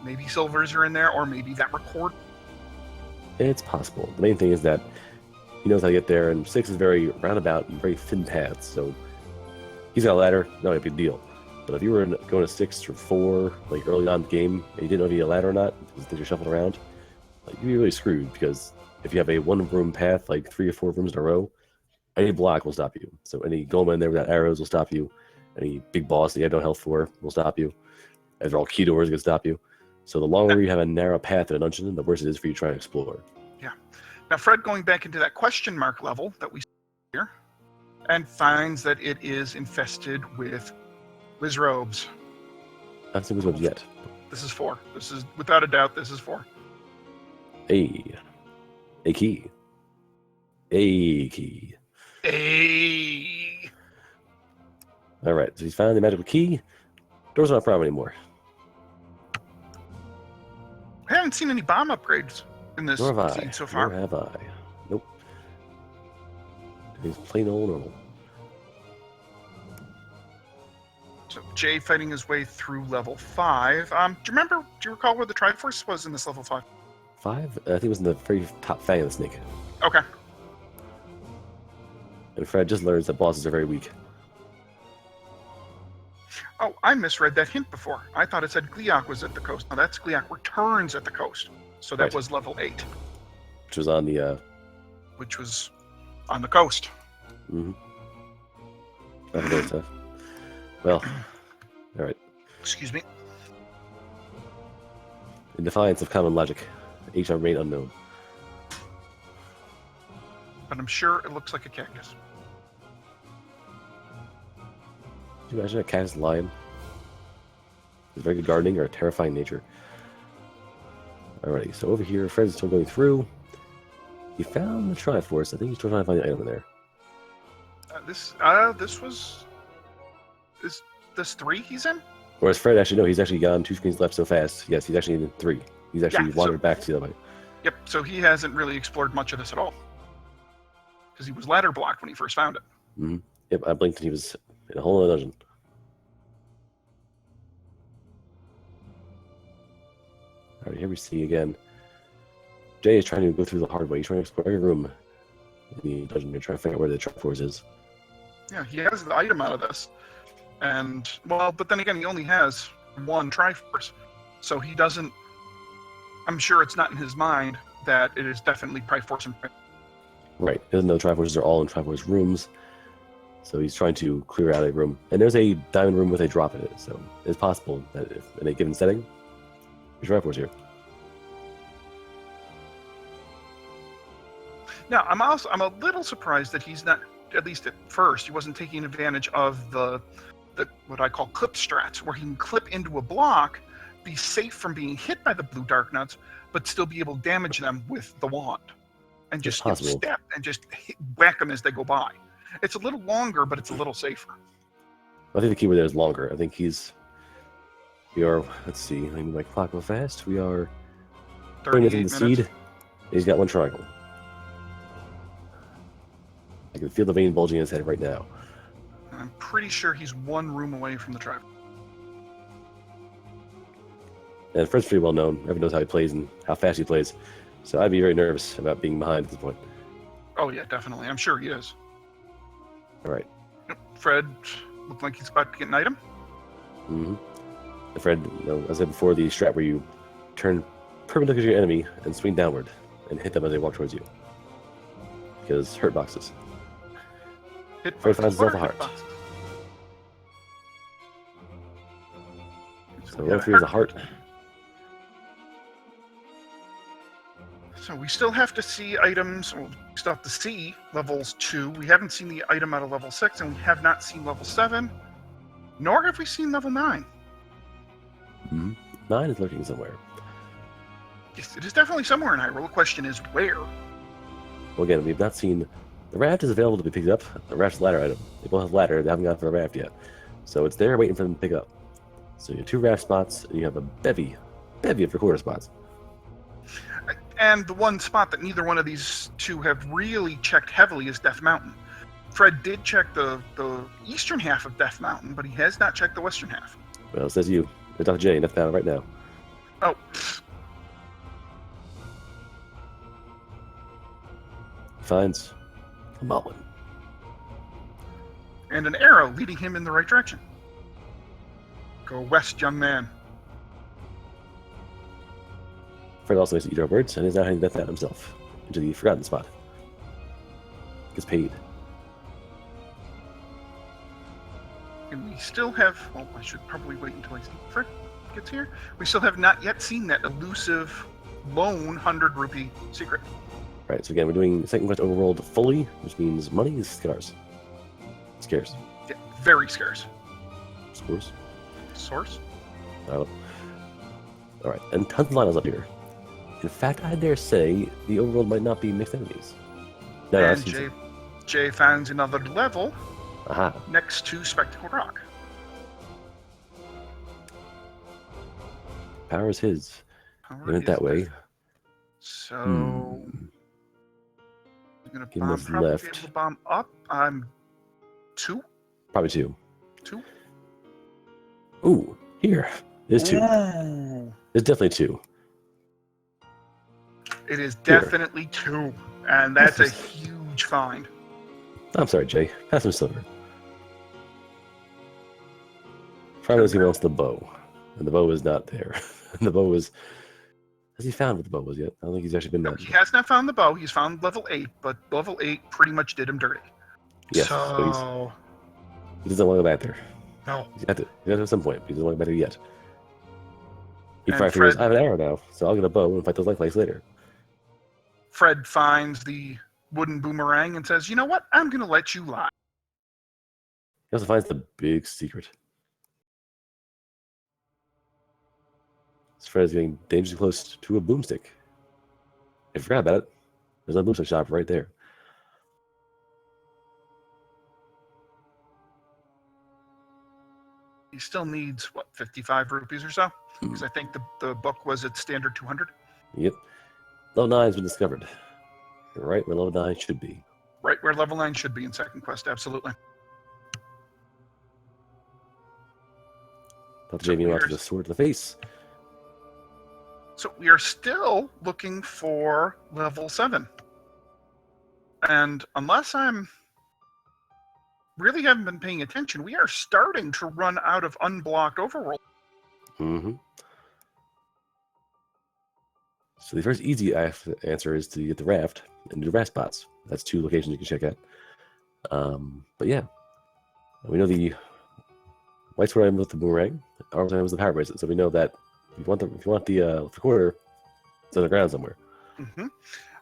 maybe silvers are in there, or maybe that record. It's possible. The main thing is that he knows how to get there, and 6 is very roundabout and very thin paths, so he's got a ladder, not a big deal. But if you were going to 6 or 4, like early on in the game, and you didn't know if you had a ladder or not, because things are shuffled around, like, you'd be really screwed, because if you have a one-room path, like 3 or 4 rooms in a row, any block will stop you. So any golem in there without arrows will stop you. Any big boss that you have no health for will stop you. As they're all key doors, it can stop you. So the longer you have a narrow path in a dungeon, the worse it is for you to try and explore. Yeah. Now, Fred going back into that question mark level that we see here, and finds that it is infested with wizrobes. I haven't seen wizrobes yet. This is 4. This is, without a doubt, this is 4. A key. A key. A. All right, so he's found the magical key. Door's not a problem anymore. I haven't seen any bomb upgrades in this scene so far. Nor have I. Nope. He's plain old normal. So Jay fighting his way through level 5. Do you recall where the Triforce was in this level 5? 5? I think it was in the very top fang of the snake. Okay. And Fred just learns that bosses are very weak. Oh, I misread that hint before. I thought it said Gleeok was at the coast. No, that's Gleeok returns at the coast. So that Right. was level 8. Which was on the... Which was on the coast. Mm-hmm. That's good stuff. Well, alright. Excuse me. In defiance of common logic, H shall remain unknown. But I'm sure it looks like a cactus. Could you imagine a cactus lion? It's very good gardening or a terrifying nature. Alrighty, so over here, Fred's still going through. He found the Triforce. I think he's still trying to find the item in there. This 3 he's in? Whereas Fred, actually, no, he's actually gone 2 screens left so fast. Yes, he's actually in 3. He's actually wandered back to the other way. Yep, so he hasn't really explored much of this at all. Because he was ladder blocked when he first found it. Mm-hmm. Yep, I blinked and he was in a whole other dungeon. Alright, here we see again. Jay is trying to go through the hard way. He's trying to explore every room in the dungeon. They're trying to figure out where the Triforce is. Yeah, he has the item out of this. And, well, but then again, he only has 1 Triforce. So he doesn't... I'm sure it's not in his mind that it is definitely Triforce and... Right. He doesn't know the Triforces are all in Triforce rooms. So he's trying to clear out a room. And there's a diamond room with a drop in it. So it's possible that if in a given setting, there's Triforce here. Now, I'm a little surprised that he's not, at least at first, he wasn't taking advantage of the what I call clip strats, where he can clip into a block, be safe from being hit by the blue dark nuts, but still be able to damage them with the wand. And just step and just whack them as they go by. It's a little longer, but it's a little safer. I think the keyword there is longer. I think we are, let's see, let me make my clock go fast. We are 38 minutes in minutes. the seed. He's got 1 triangle. I can feel the vein bulging in his head right now. I'm pretty sure he's 1 room away from the tribe. And Fred's pretty well known. Everyone knows how he plays and how fast he plays. So I'd be very nervous about being behind at this point. Oh yeah, definitely. I'm sure he is. All right. Yep. Fred looked like he's about to get an item. Mm-hmm. And Fred, as I said before, the strat where you turn perpendicular to your enemy and swing downward and hit them as they walk towards you. Because hurt boxes. Fred finds himself a heart. So level 3 is a heart. So we still have to see items, well, we still have to see levels 2. We haven't seen the item out of level 6, and we have not seen level 7, nor have we seen level 9. Mm-hmm. 9 is lurking somewhere. Yes, it is definitely somewhere in Hyrule. The question is where? Well, again, we've not seen... The raft is available to be picked up. The raft's a ladder item. They both have ladder. They haven't gone for the raft yet. So it's there waiting for them to pick up. So you have 2 raft spots, and you have a bevy of recorder spots. And the one spot that neither one of these two have really checked heavily is Death Mountain. Fred did check the eastern half of Death Mountain, but he has not checked the western half. Well, it says you. There's Dr. J in Death Mountain right now. Oh. Finds a Mullen. And an arrow leading him in the right direction. Go west, young man. Fred also makes eat our words and is now heading to Death Mountain himself into the forgotten spot. Gets paid. And we still have, well, I should probably wait until Fred gets here. We still have not yet seen that elusive lone 100 rupee secret. Right, so again, we're doing second quest overworld fully, which means money is scarce. Scarce. Yeah, very scarce. Scores. Source? Alright, and tons of lines up here. In fact, I dare say the overworld might not be mixed enemies. No, and Jay finds another level aha. next to Spectacled Rock. Power is his. He went that way. So I'm gonna bomb, probably left. be able to bomb up. I'm 2. Probably 2. 2. Ooh, here. There's 2. Ooh. There's definitely 2. It is definitely 2, and that's a huge find. I'm sorry, Jay. Pass him silver. Probably he wants the bow, and the bow is not there. The bow is. Has he found what the bow was yet? I don't think he's actually been No, there. he has not found the bow. He's found level 8, but level 8 pretty much did him dirty. Yes, so he doesn't want to go back there. no. He has to at some point, but he doesn't want to go back there yet. He And probably figures, Fred- I have an arrow now, so I'll get a bow and fight those life lights later. Fred finds the wooden boomerang and says, "You know what? I'm going to let you lie." He also finds the big secret. This Fred is getting dangerously close to a boomstick. I forgot about it. There's a boomstick shop right there. He still needs, 55 rupees or so? Because I think the book was at standard 200. Yep. Level 9 has been discovered. You're right where level 9 should be. Right where level 9 should be in second quest, absolutely. Dr. Jamie wants the sword to the face. So we are still looking for level 7. And unless I'm really haven't been paying attention, we are starting to run out of unblocked overworld. Mm-hmm. So the first easy answer is to get the raft and do the raft spots. That's 2 locations you can check out. But yeah, we know the white sword item with the boomerang, orange item was the power bracelet. So we know that if you want the recorder, it's on the ground somewhere. Mm-hmm. All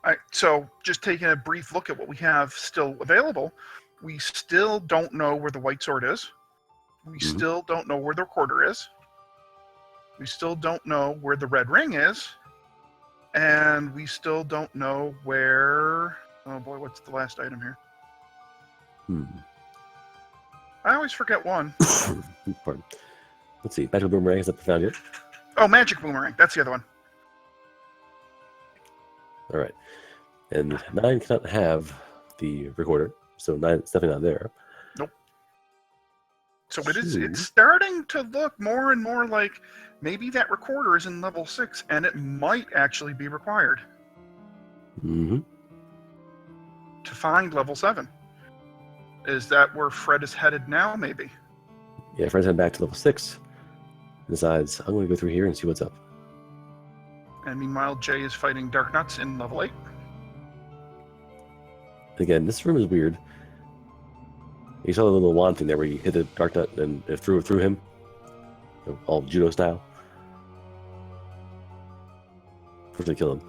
right, so just taking a brief look at what we have still available, we still don't know where the white sword is. We still don't know where the recorder is. We still don't know where the red ring is. And we still don't know where... Oh boy, what's the last item here? I always forget one. Pardon. Let's see. Magical boomerang is not found yet. Oh, magic boomerang. That's the other one. All right. And 9 cannot have the recorder, so 9 is definitely not there. Nope. So it's starting to look more and more like maybe that recorder is in level 6, and it might actually be required to find level 7. Is that where Fred is headed now, maybe? Yeah, Fred's heading back to level 6. Decides, I'm going to go through here and see what's up. And meanwhile, Jay is fighting Dark Nuts in level 8. Again, this room is weird. You saw the little wand thing there where you hit the Dark Nut and it threw him. All judo style. Fortunately kill him.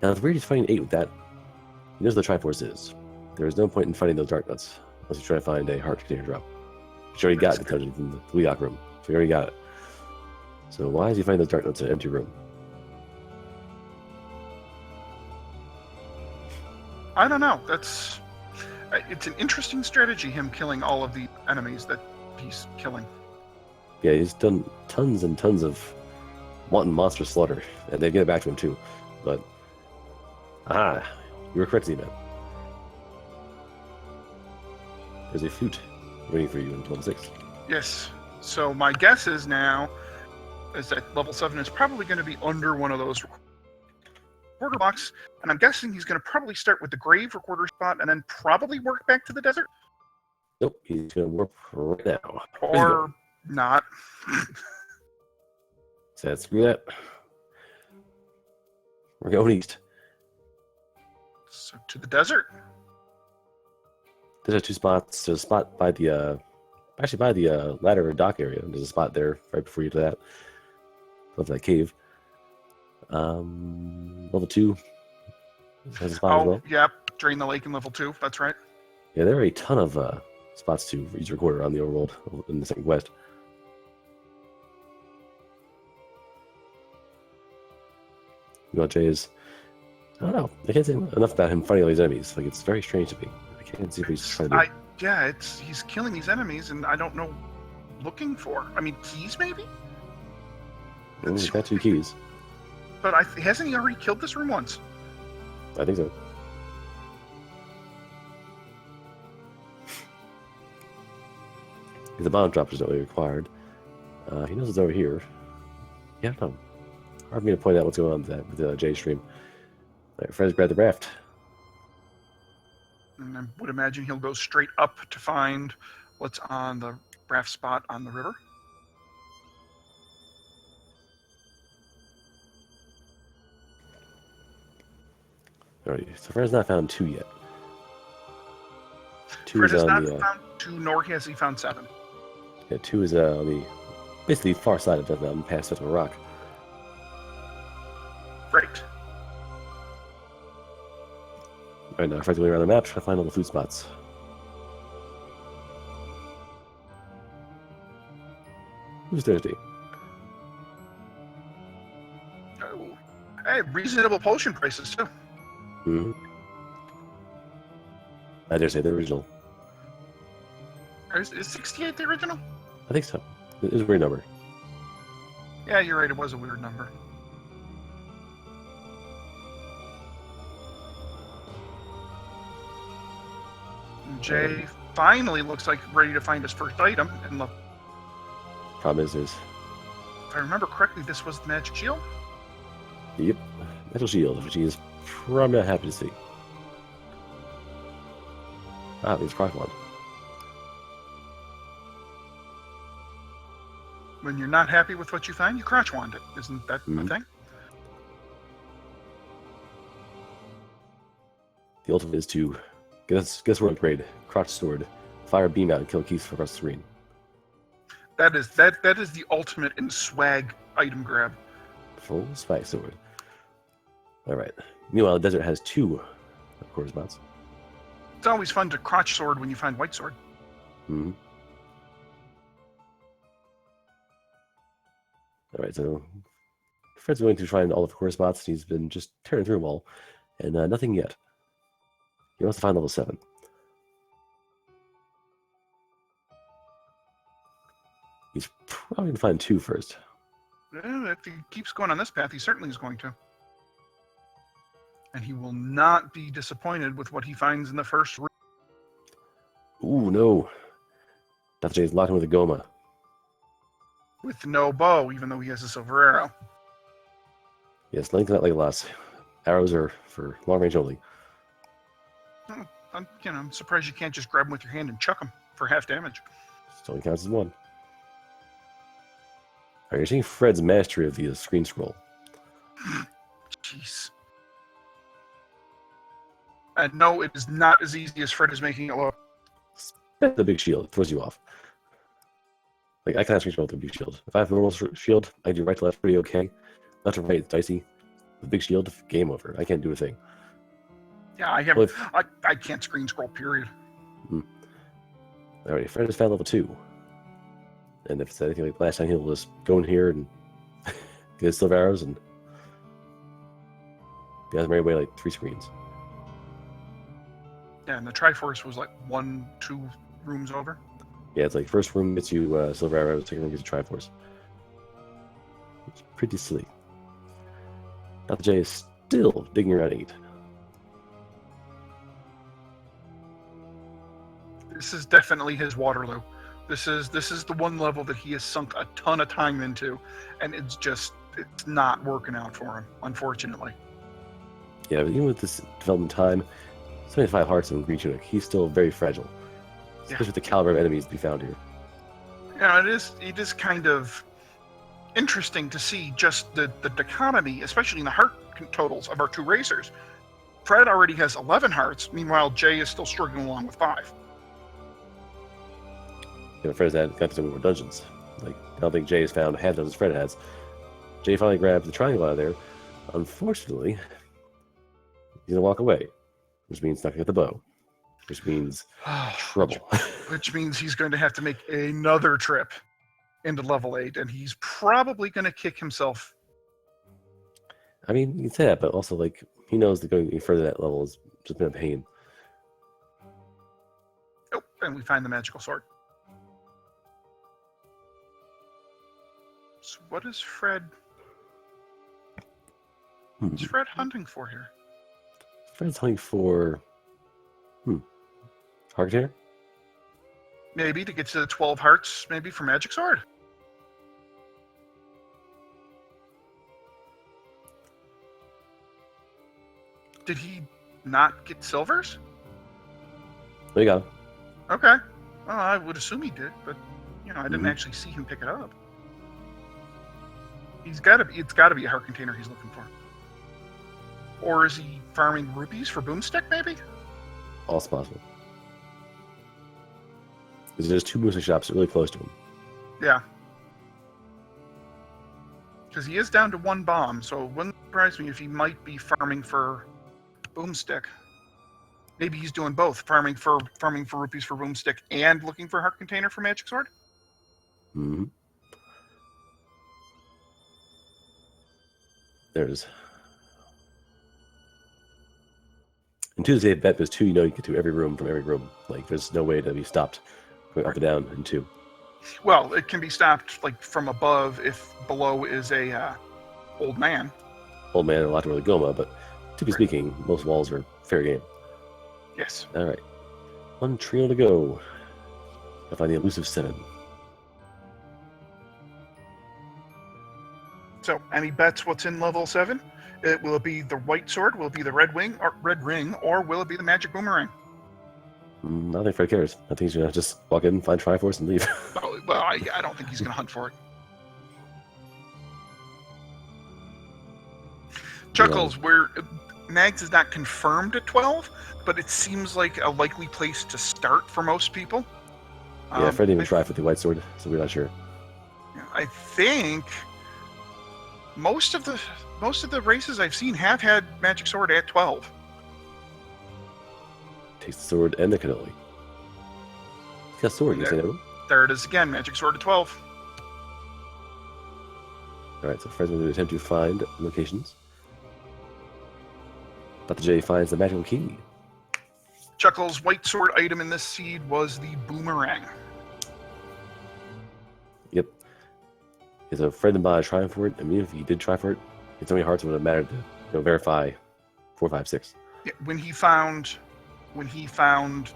Now, the weird is fighting 8 with that. He knows what the Triforce is. There is no point in fighting those Dark Nuts unless you try to find a heart container drop. Which you already got in the dungeon from the Weok room. So you already got it. So why is he finding those Dark Nuts in an empty room? I don't know. It's an interesting strategy, him killing all of the enemies that he's killing. Yeah, he's done tons and tons of wanton monster slaughter. And they get it back to him too. but aha, you were correct, Z-Man. There's a flute waiting for you in level 6. Yes. So my guess is now is that level 7 is probably going to be under one of those recorder blocks, and I'm guessing he's going to probably start with the grave recorder spot and then probably work back to the desert. Nope, he's going to warp right now. Or not. So screw that. We're going east. So to the desert. There's 2 spots. There's a spot by the, actually by the ladder dock area. There's a spot there right before you do that. Love that cave. Level 2 has a spot as well. Yep. Drain the lake in level 2. That's right. Yeah, there are a ton of spots to use recorder on the overworld in the second quest. You know, Jay is, I don't know. I can't say enough about him fighting all these enemies. Like, it's very strange to me. I can't see what he's trying to do. Yeah, he's killing these enemies, and I don't know looking for. I mean, keys maybe? He's got 2 keys. But hasn't he already killed this room once? I think so. The bomb drop is not really required. He knows it's over here. Yeah, I don't know. Hard for me to point out what's going on with the J stream. Alright, Fred's grabbed the raft. And I would imagine he'll go straight up to find what's on the raft spot on the river. Alright, so Fred's not found 2 yet. 2 Fred is has on not the found 2, nor has he found 7. yeah, 2 is on the basically far side of Death Mountain, past Festival Rock. Right. Alright, now Fred's going around the map trying to find all the food spots. Who's thirsty? Oh. Hey, reasonable potion prices too. Mm-hmm. I dare say the original. Is 68 the original? I think so. It was a weird number. Yeah, you're right. It was a weird number. Jay finally looks like ready to find his first item. And the, Problem is, if I remember correctly, this was the magic shield. yep, metal shield, which he is probably not happy to see. Ah, there's Crocodile. When you're not happy with what you find, you crotch wand it. Isn't that the thing? The ultimate is to guess word upgrade, crotch sword, fire a beam out and kill Keith across the screen. That is the ultimate in swag item grab. Full spike sword. Alright. Meanwhile, the desert has 2 of course spots. It's always fun to crotch sword when you find white sword. Mm-hmm. Alright, so Fred's going to find all of the core spots. He's been just tearing through them all, and nothing yet. He wants to find level 7. He's probably going to find 2 first. If he keeps going on this path, he certainly is going to. And he will not be disappointed with what he finds in the first room. Ooh, no. Dr. J's locked him with a Goma. With no bow, even though he has a silver arrow. Yes, length not like loss. Arrows are for long range only. I'm surprised you can't just grab him with your hand and chuck him for half damage. It only counts as 1. Alright, you're seeing Fred's mastery of the screen scroll. Jeez. And no, it is not as easy as Fred is making it look. The big shield throws you off. Like, I can't screen scroll with a big shield. If I have a normal shield, I do right to left pretty okay. Left to right, it's dicey. With big shield, game over. I can't do a thing. Yeah, I have. Well, I can't screen scroll, period. Alright, Fred has found level 2. And if it's anything like last time, he'll just go in here and get his silver arrows and be on the merry way like 3 screens. Yeah, and the Triforce was like 1-2 rooms over. Yeah, it's like first room gets you silver arrows, second room gets you Triforce. It's pretty silly. Dr. J is still digging around 8. This is definitely his Waterloo. This is the one level that he has sunk a ton of time into, and it's not working out for him, unfortunately. Yeah, but even with this development time, 75 hearts in Green Tunic, he's still very fragile. Especially with the caliber of enemies to be found here. Yeah, it is kind of interesting to see just the dichotomy, especially in the heart totals of our two racers. Fred already has 11 hearts, meanwhile Jay is still struggling along with 5. Yeah, Fred's got some more dungeons. Like, I don't think Jay has found half those Fred has. Jay finally grabbed the triangle out of there. Unfortunately, he's gonna walk away, which means not gonna get the bow, which means trouble. Which means he's going to have to make another trip into level 8, and he's probably going to kick himself. I mean, you can say that, but also, like, he knows that going any further that level has just been a pain. Oh, and we find the magical sword. So what is Fred? What's Fred hunting for here? Fred's hunting for... Heart Container? Maybe to get to the 12 hearts, maybe for Magic Sword. Did he not get silvers? There you go. Okay. Well, I would assume he did, but I didn't actually see him pick it up. It's got to be a heart container he's looking for. Or is he farming rupees for Boomstick, maybe? Also possible. Because there's 2 Boomstick shops really close to him. Yeah. Because he is down to 1 bomb, so it wouldn't surprise me if he might be farming for Boomstick. Maybe he's doing both, farming for rupees for Boomstick and looking for heart container for Magic Sword. Mm-hmm. There's... And 2 is a bet, because 2, you get to every room from every room. Like, there's no way to be stopped going up and down in 2. Well, it can be stopped, like, from above if below is a old man. Old man and a lot to really Goma, but to be speaking, most walls are fair game. Yes. All right. 1 trio to go. I'll find the elusive 7. So, any bets what's in level 7? Will it be the white sword? Will it be the red ring, or will it be the magic boomerang? I don't think Fred cares. I think he's gonna just walk in, find Triforce, and leave. Well, I don't think he's going to hunt for it. Chuckles, where Nags is not confirmed at 12, but it seems like a likely place to start for most people. Yeah, Fred didn't even try for the white sword, so we're not sure. I think most of the races I've seen have had Magic Sword at 12. Takes the sword and the cannoli. He's got a sword, you say that one? There it is again, Magic Sword at 12. Alright, so Fred's going to attempt to find locations. But the J finds the magical key. Chuckles' white sword item in this seed was the boomerang. Yep. Because if Fred didn't bother trying for it, I mean, if he did try for it, it's only hearts would have mattered to verify 4, 5, 6. Yeah, when he found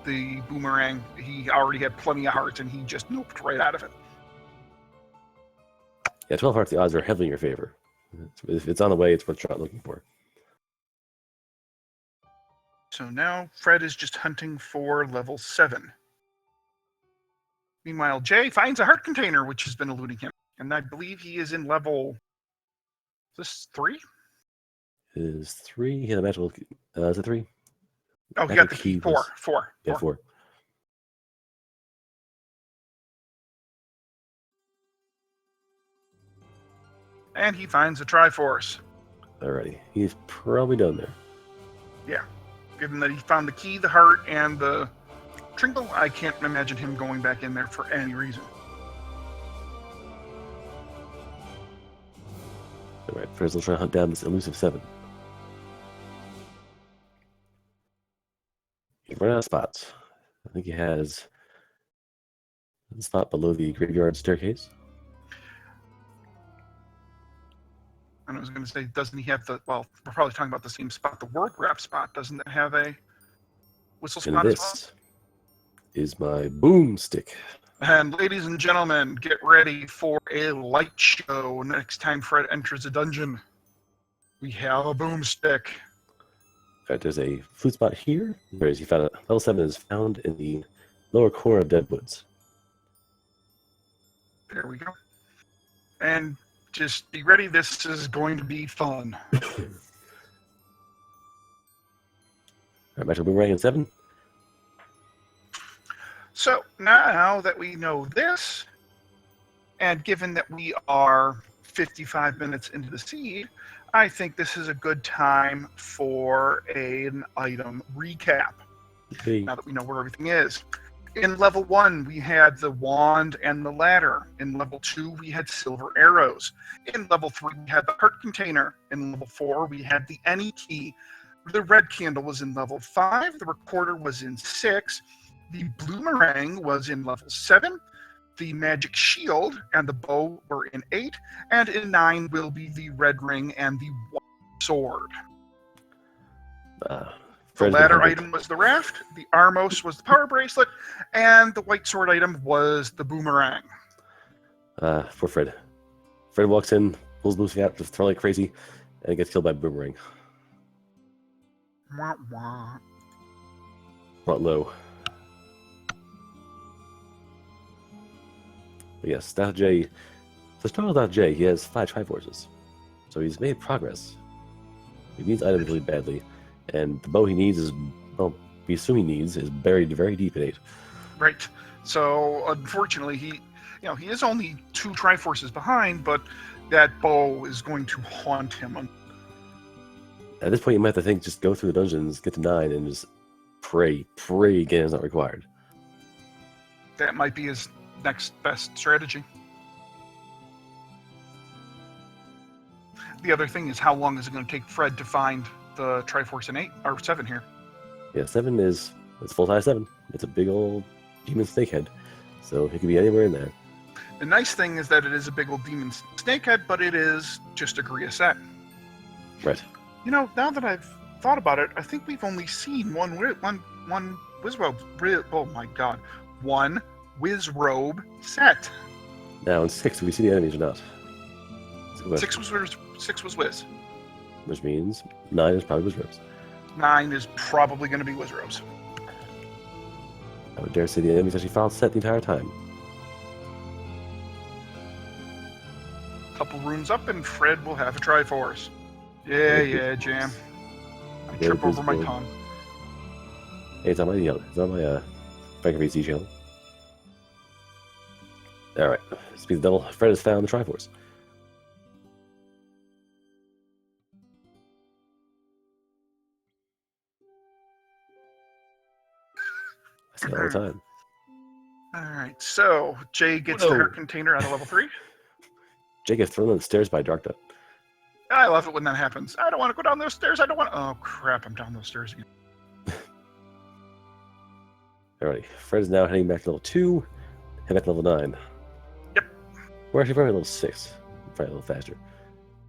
the boomerang, he already had plenty of hearts, and he just noped right out of it. Yeah, 12 hearts, the odds are heavily in your favor. If it's on the way, it's what you're not looking for. So now Fred is just hunting for level 7. Meanwhile, Jay finds a heart container, which has been eluding him. And I believe he is in level... Is this 3? Is 3? He had a magical... is it 3? Oh, he got the key. 4. Yeah, 4. And he finds a Triforce. Alrighty. He's probably done there. Yeah. Given that he found the key, the heart, and the tringle, I can't imagine him going back in there for any reason. Alright, first we'll try to hunt down this elusive 7. He's running out of spots. I think he has a spot below the graveyard staircase. And I was going to say, doesn't he have the? Well, we're probably talking about the same spot. The world wrap spot doesn't it have a whistle And spot as well? this is my boomstick. And ladies and gentlemen, get ready for a light show. Next time Fred enters a dungeon, we have a boomstick. Alright, there's a flute spot here. Whereas he found level 7 is found in the lower corner of Deadwoods. There we go. And just be ready. This is going to be fun. Alright, magical boomerang in 7. So now that we know this, and given that we are 55 minutes into the seed, I think this is a good time for an item recap. Okay. Now that we know where everything is. In level 1, we had the wand and the ladder. In level 2, we had silver arrows. In level 3, we had the heart container. In level 4, we had the any key. The red candle was in level 5. The recorder was in 6. The boomerang was in level 7. The magic shield and the bow were in 8. And in 9 will be the red ring and the white sword. The ladder item was the raft, the Armos was the power bracelet, and the white sword item was the boomerang. Poor Fred. Fred walks in, pulls boomstick out, just throwing like crazy, and gets killed by boomerang. Wah, wah. Brought low. But yes, Dr. J. So start with Dr. J, he has 5 Triforces. So he's made progress. He needs items really badly. And the bow he needs is, well, we assume he needs, is buried very deep in 8. Right. So unfortunately, he is only 2 Triforces behind, but that bow is going to haunt him. At this point, you might have to think, just go through the dungeons, get to 9, and just pray again is not required. That might be his next best strategy. The other thing is, how long is it going to take Fred to find the Triforce in 8 or 7 here? Yeah, 7 it's full size 7. It's a big old demon snakehead. So it could be anywhere in there. The nice thing is that it is a big old demon snakehead, but it is just a Gria set. Right. You know, now that I've thought about it, I think we've only seen one Wizrobe. Oh my god. One Wizrobe set. Now in 6, do we see the enemies or not? 6 was Wiz. Which means 9 is probably Wizrobes. 9 is probably going to be Wizrobes. I would dare say the enemies actually found set the entire time. Couple rooms up and Fred will have a Triforce. Yeah, Jam. I trip over my tongue. Hey, it's on my yellow. It's on my Frank VC channel. Alright. Speed the devil. Fred has found the Triforce. I say it all the time. Alright, so Jay gets the heart container out of level 3. Jay gets thrown on the stairs by Dark Dot. I love it when that happens. I don't want to go down those stairs. Oh, crap. I'm down those stairs again. Alrighty. Fred is now heading back to level 2. Head back to level 9. Yep. We're actually probably level 6. Probably a little faster.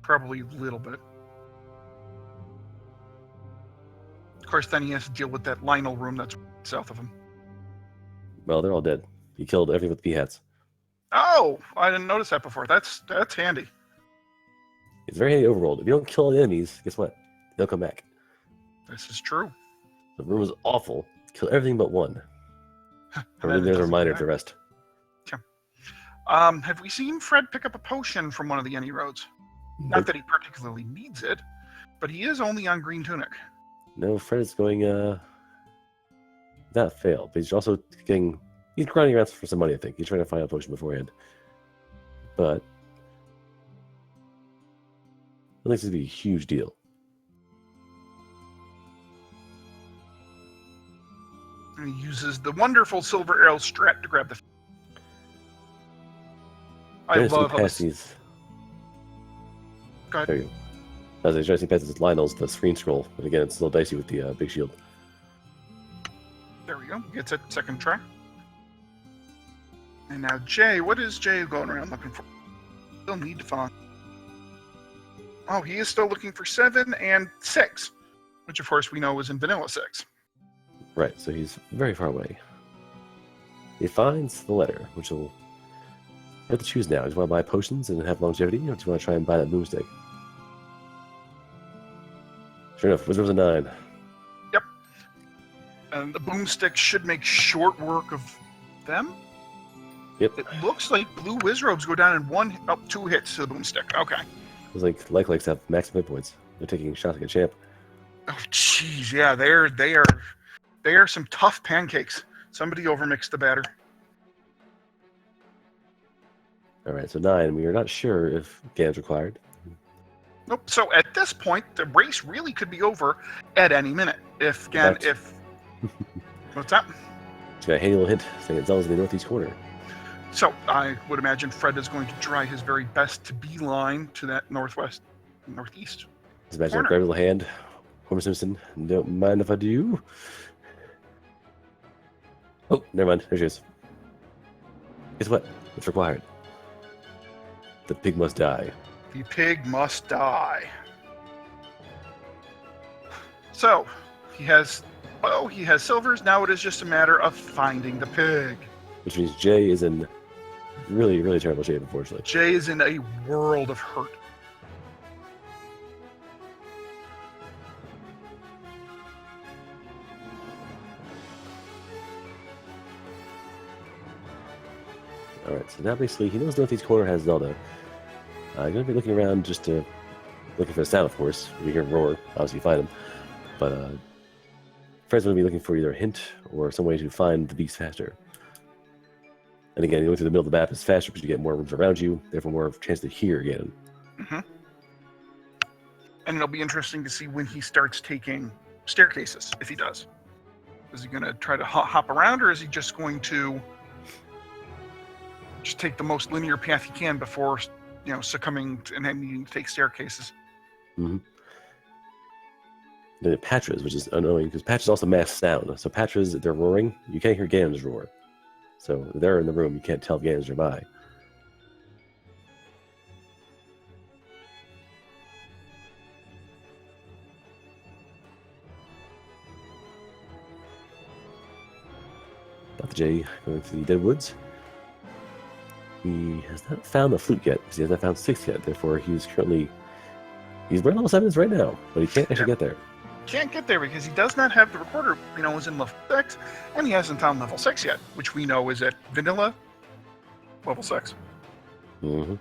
Probably a little bit. Of course, then he has to deal with that Lionel room that's south of him. Well, they're all dead. He killed everything with P-hats. Oh! I didn't notice that before. That's handy. It's very handy overworld. If you don't kill all the enemies, guess what? They'll come back. This is true. The room was awful. Kill everything but one. And then there's a reminder of the rest. Have we seen Fred pick up a potion from one of the any roads? Not that he particularly needs it, but he is only on green tunic. No, Fred is going, not fail, but he's also he's grinding around for some money, I think. He's trying to find a potion beforehand. But I think this would be a huge deal. And he uses the wonderful silver arrow strat to grab the... I love how this... Go ahead. There you go. As I was trying to see past this Lionel's, the screen scroll. But again, it's a little dicey with the big shield. There we go. Gets it second try. And now Jay, what is Jay going around looking for? Still need to find. Oh, he is still looking for 7 and 6, which of course we know is in vanilla 6. Right, so he's very far away. He finds the letter, which will... You have to choose now. Do you want to buy potions and have longevity, or do you want to try and buy that boomstick? Sure enough, Wizard was a 9. Yep. And the boomstick should make short work of them. Yep. It looks like blue Wizrobes go down in 2 hits to the boomstick. Okay. It was like likes have maximum hit points. They're taking shots like a champ. Oh, jeez. Yeah, they are some tough pancakes. Somebody overmixed the batter. All right, so 9. We are not sure if Gan's required. Nope. So at this point, the race really could be over at any minute. What's that? Just got a handy little hint saying that Zelda's in the northeast corner. So I would imagine Fred is going to try his very best to beeline to that northeast. Just imagine a grab a little hand. Homer Simpson, don't mind if I do. Oh, never mind. There she is. Guess what? It's required. The pig must die. The pig must die. So he has silvers. Now it is just a matter of finding the pig. Which means Jay is in really, really terrible shape, unfortunately. Jay is in a world of hurt. Alright, so now basically he knows northeast corner has Zelda. He's going to be looking around just to... looking for the sound, of course. You hear him roar, obviously you find him. But Fred's going to be looking for either a hint or some way to find the beast faster. And again, going through the middle of the map is faster because you get more rooms around you, therefore more of a chance to hear again. Mm-hmm. And it'll be interesting to see when he starts taking staircases, if he does. Is he going to try to hop around, or is he just going to just take the most linear path he can before, succumbing to, and needing to take staircases? Mm-hmm. Then Patras, which is annoying because Patras also masks sound. So Patras, they're roaring. You can't hear Ganon's roar. So they're in the room. You can't tell if Ganon's nearby. Dr. J going to the Dead Woods. He has not found the flute yet because he has not found 6 yet. Therefore, he's wearing level 7s right now, but he can't actually get there. Can't get there because he does not have the recorder. Is in level 6, and he hasn't found level 6 yet, which we know is at vanilla level 6. Mm-hmm.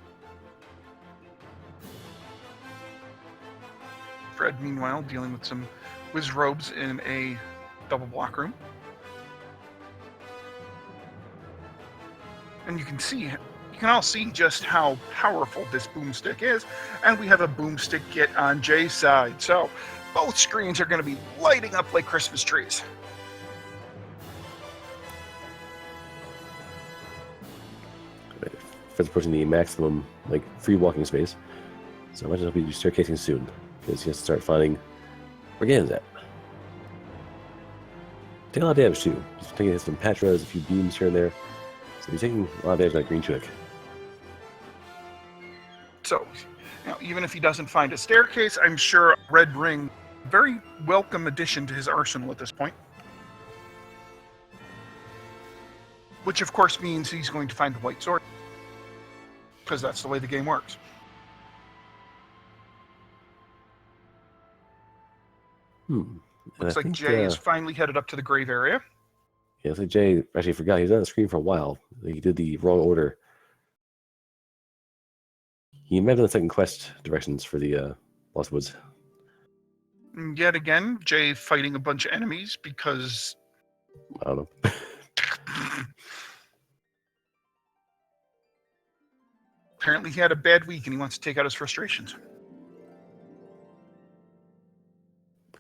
Fred, meanwhile, dealing with some Wizrobes in a double block room. And you can all see just how powerful this boomstick is, and we have a boomstick kit on Jay's side. So both screens are going to be lighting up like Christmas trees. Fred's approaching the maximum free walking space. So I imagine he'll be staircasing soon because he has to start finding where Ganon's at. Take a lot of damage too. He's taking hits from Patras, a few beams here and there. So he's taking a lot of damage on that green tunic. So, even if he doesn't find a staircase, I'm sure a red ring, very welcome addition to his arsenal at this point. Which of course means he's going to find the white sword. Because that's the way the game works. Looks like Jay is finally headed up to the grave area. Yeah, it's like Jay actually forgot. He was on the screen for a while. He did the wrong order. He might have done the second quest directions for the Lost Woods. And yet again, Jay fighting a bunch of enemies because... I don't know. Apparently he had a bad week and he wants to take out his frustrations.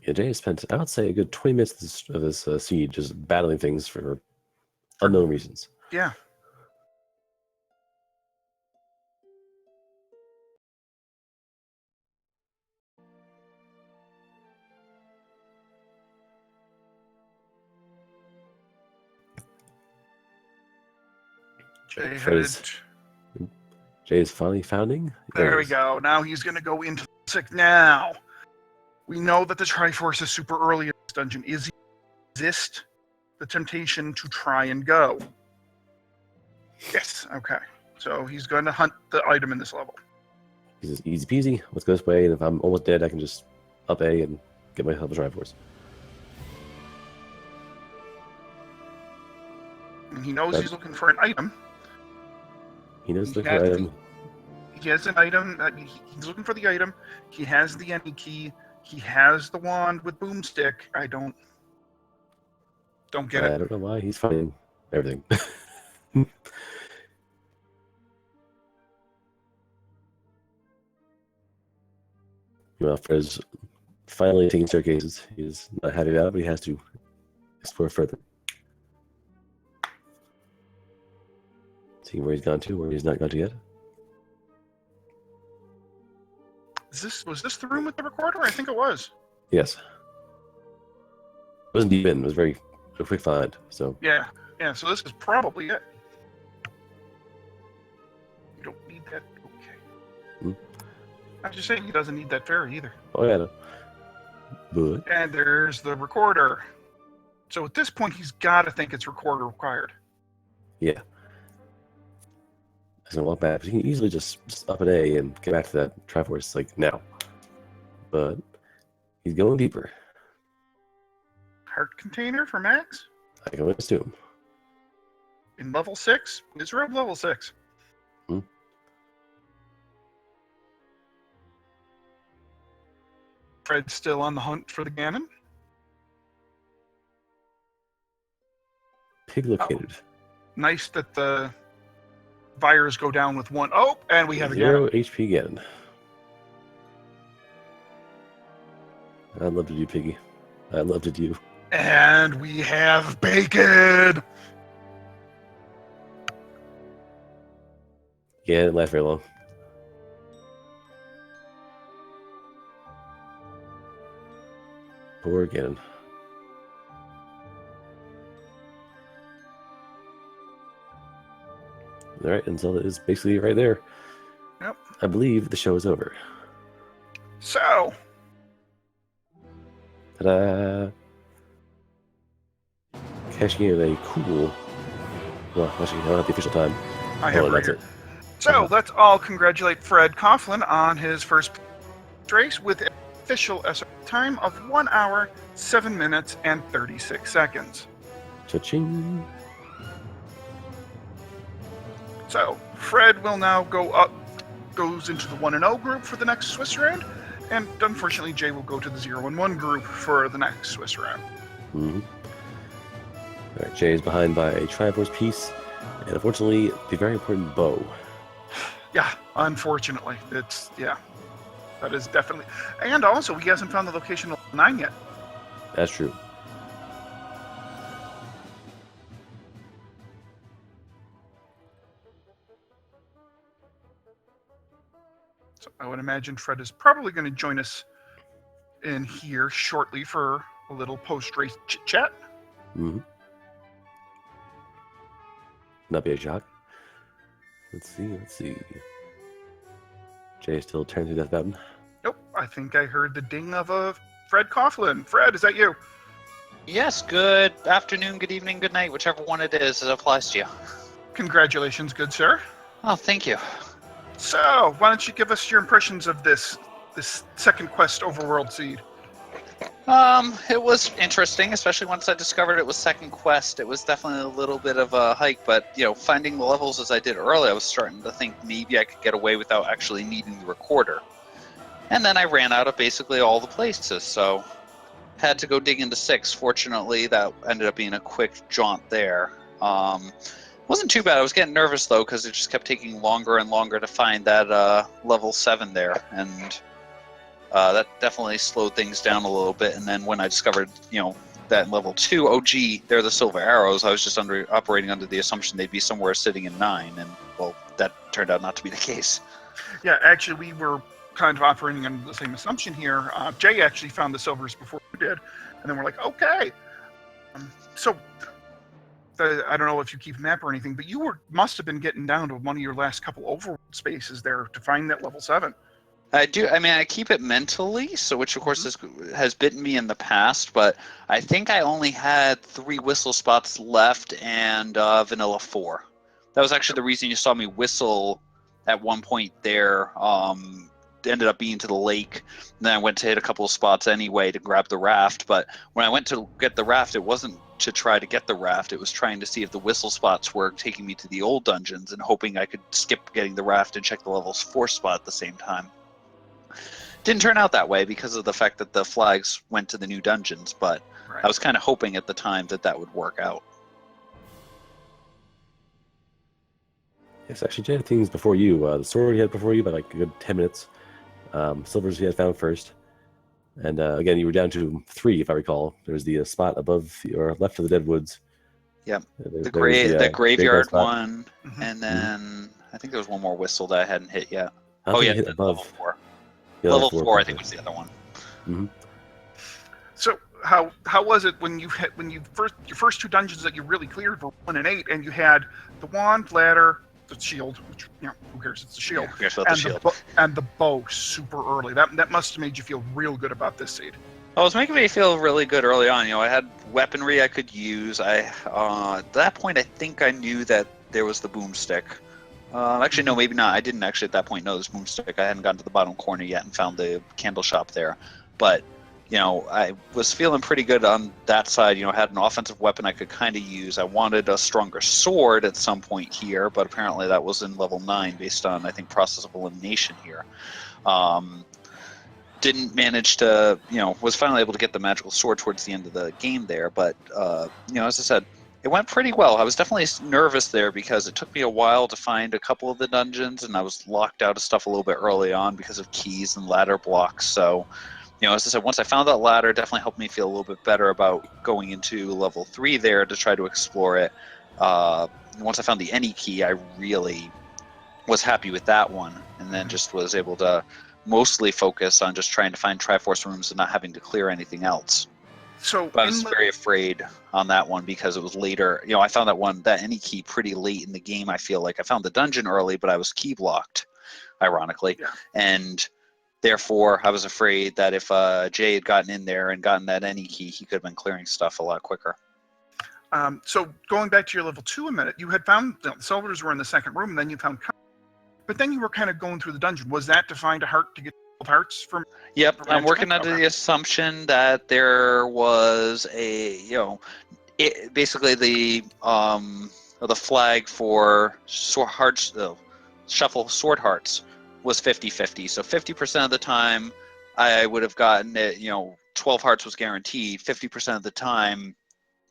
Yeah, Jay has spent, I would say, a good 20 minutes of this siege just battling things for unknown reasons. Yeah. Jay is finally founding. There we go. Now he's going to go into 6. Now, we know that the Triforce is super early in this dungeon. Is he resist the temptation to try and go? Yes. Okay. So he's going to hunt the item in this level. He's just easy peasy. Let's go this way, and if I'm almost dead, I can just up A and get myself a Triforce. And he knows he's looking for an item. He knows the item. He has an item. He's looking for the item. He has the any key. He has the wand with boomstick. I don't get it. I don't know why he's finding everything. Well, Fred's finally taking staircases. He's not had it out, but he has to explore further. See where he's gone to, where he's not gone to yet. Was this the room with the recorder? I think it was. Yes. It wasn't deep in. It was a quick find. So yeah. So this is probably it. You don't need that. Okay. I'm just saying he doesn't need that fairy either. Oh yeah. No. But And there's the recorder. So at this point, he's got to think it's recorder required. yeah. He's gonna walk back, but he can easily just up an A and get back to that Triforce like now. But he's going deeper. Heart container for Max I can assume. in level 6. Is room level 6? Fred's still on the hunt for the Ganon. Pig located. Nice that the virus go down with 1. Oh, and we have a 0 Ganon. HP Ganon. I loved you, Piggy. I loved you. And we have bacon. Yeah, it didn't last very long. Poor Ganon. Alright, and Zelda is basically right there. Yep. I believe the show is over. So, Ta-da! Cashing in a cool... Well, actually, I don't have the official time. I have Oh, that's right it. here. So let's all congratulate Fred Coughlin on his first race with an official SR time of 1 hour, 7 minutes, and 36 seconds. Cha-ching! So Fred will now goes into the 1-0 group for the next Swiss round, and unfortunately Jay will go to the 0-1 group for the next Swiss round. Mm-hmm. Alright, Jay is behind by a Triforce piece, and unfortunately, the very important bow. Yeah, unfortunately, that is definitely, and also he hasn't found the location of 9 yet. That's true. So I would imagine Fred is probably going to join us in here shortly for a little post-race chit-chat. Mm-hmm. Not be a shock. Let's see. Jay still turns the death button. Nope, I think I heard the ding of a Fred Coughlin. Fred, is that you? Yes, good afternoon, good evening, good night, whichever one it is, it applies to you. Congratulations, good sir. Oh, thank you. So, why don't you give us your impressions of this second quest overworld seed? It was interesting, especially once I discovered it was second quest. It was definitely a little bit of a hike, but, finding the levels as I did earlier, I was starting to think maybe I could get away without actually needing the recorder. And then I ran out of basically all the places, so had to go dig into 6. Fortunately, that ended up being a quick jaunt there. Wasn't too bad. I was getting nervous, though, because it just kept taking longer and longer to find that level 7 there, and that definitely slowed things down a little bit. And then when I discovered, that level 2, oh gee, they're the silver arrows, I was just operating under the assumption they'd be somewhere sitting in 9, and, well, that turned out not to be the case. Yeah, actually, we were kind of operating under the same assumption here. Jay actually found the silvers before we did, and then we're like, okay. I don't know if you keep a map or anything, but you must have been getting down to one of your last couple overworld spaces there to find that level 7. I do. I mean, I keep it mentally, so which of course has bitten me in the past. But I think I only had 3 whistle spots left and vanilla 4. That was actually the reason you saw me whistle at one point there. Ended up being to the lake. And then I went to hit a couple of spots anyway to grab the raft. But when I went to get the raft, it wasn't to try to get the raft. It was trying to see if the whistle spots were taking me to the old dungeons and hoping I could skip getting the raft and check the levels 4 spot at the same time. Didn't turn out that way because of the fact that the flags went to the new dungeons, but Right. I was kind of hoping at the time that would work out. Yes, actually, Jay had things before you. The sword he had before you by like a good 10 minutes. Silvers he had found first. And again, you were down to 3, if I recall. There was the spot above or left of the dead woods. Yep. There The was the graveyard spot. one, and then I think there was one more whistle that I hadn't hit yet. I don't Oh think yeah, you hit above. level 4. Yeah, Level 4, I think was the other one. Mm-hmm. So how was it when you hit your first 2 dungeons that you really cleared were 1 and 8, and you had the wand, ladder, the shield, which who cares? It's the shield, Yeah, who cares about the shield? And the bow super early. That must have made you feel real good about this seed. Oh, it was making me feel really good early on. I had weaponry I could use. At that point, I think I knew that there was the boomstick. Actually, no, maybe not. I didn't actually at that point know this boomstick. I hadn't gotten to the bottom corner yet and found the candle shop there. But, I was feeling pretty good on that side. I had an offensive weapon I could kind of use. I wanted a stronger sword at some point here, but apparently that was in level 9 based on, I think, process of elimination here. Didn't manage to, was finally able to get the magical sword towards the end of the game there. But, as I said, it went pretty well. I was definitely nervous there because it took me a while to find a couple of the dungeons, and I was locked out of stuff a little bit early on because of keys and ladder blocks. So, as I said, once I found that ladder, it definitely helped me feel a little bit better about going into level 3 there to try to explore it. Once I found the any key, I really was happy with that one, and then just was able to mostly focus on just trying to find Triforce rooms and not having to clear anything else. So But I was very afraid on that one because it was later. I found that any key pretty late in the game. I feel like I found the dungeon early, but I was key blocked, ironically. Yeah. And therefore, I was afraid that if Jay had gotten in there and gotten that any key, he could have been clearing stuff a lot quicker. So going back to your level 2 a minute, you had found the silvers were in the second room, and then you found, but then you were kind of going through the dungeon. Was that to find a heart to get 12 hearts from? Yep, I'm working under the assumption that there was basically the flag for sword hearts, shuffle sword hearts was 50-50. So 50% of the time I would have gotten it, 12 hearts was guaranteed. 50% of the time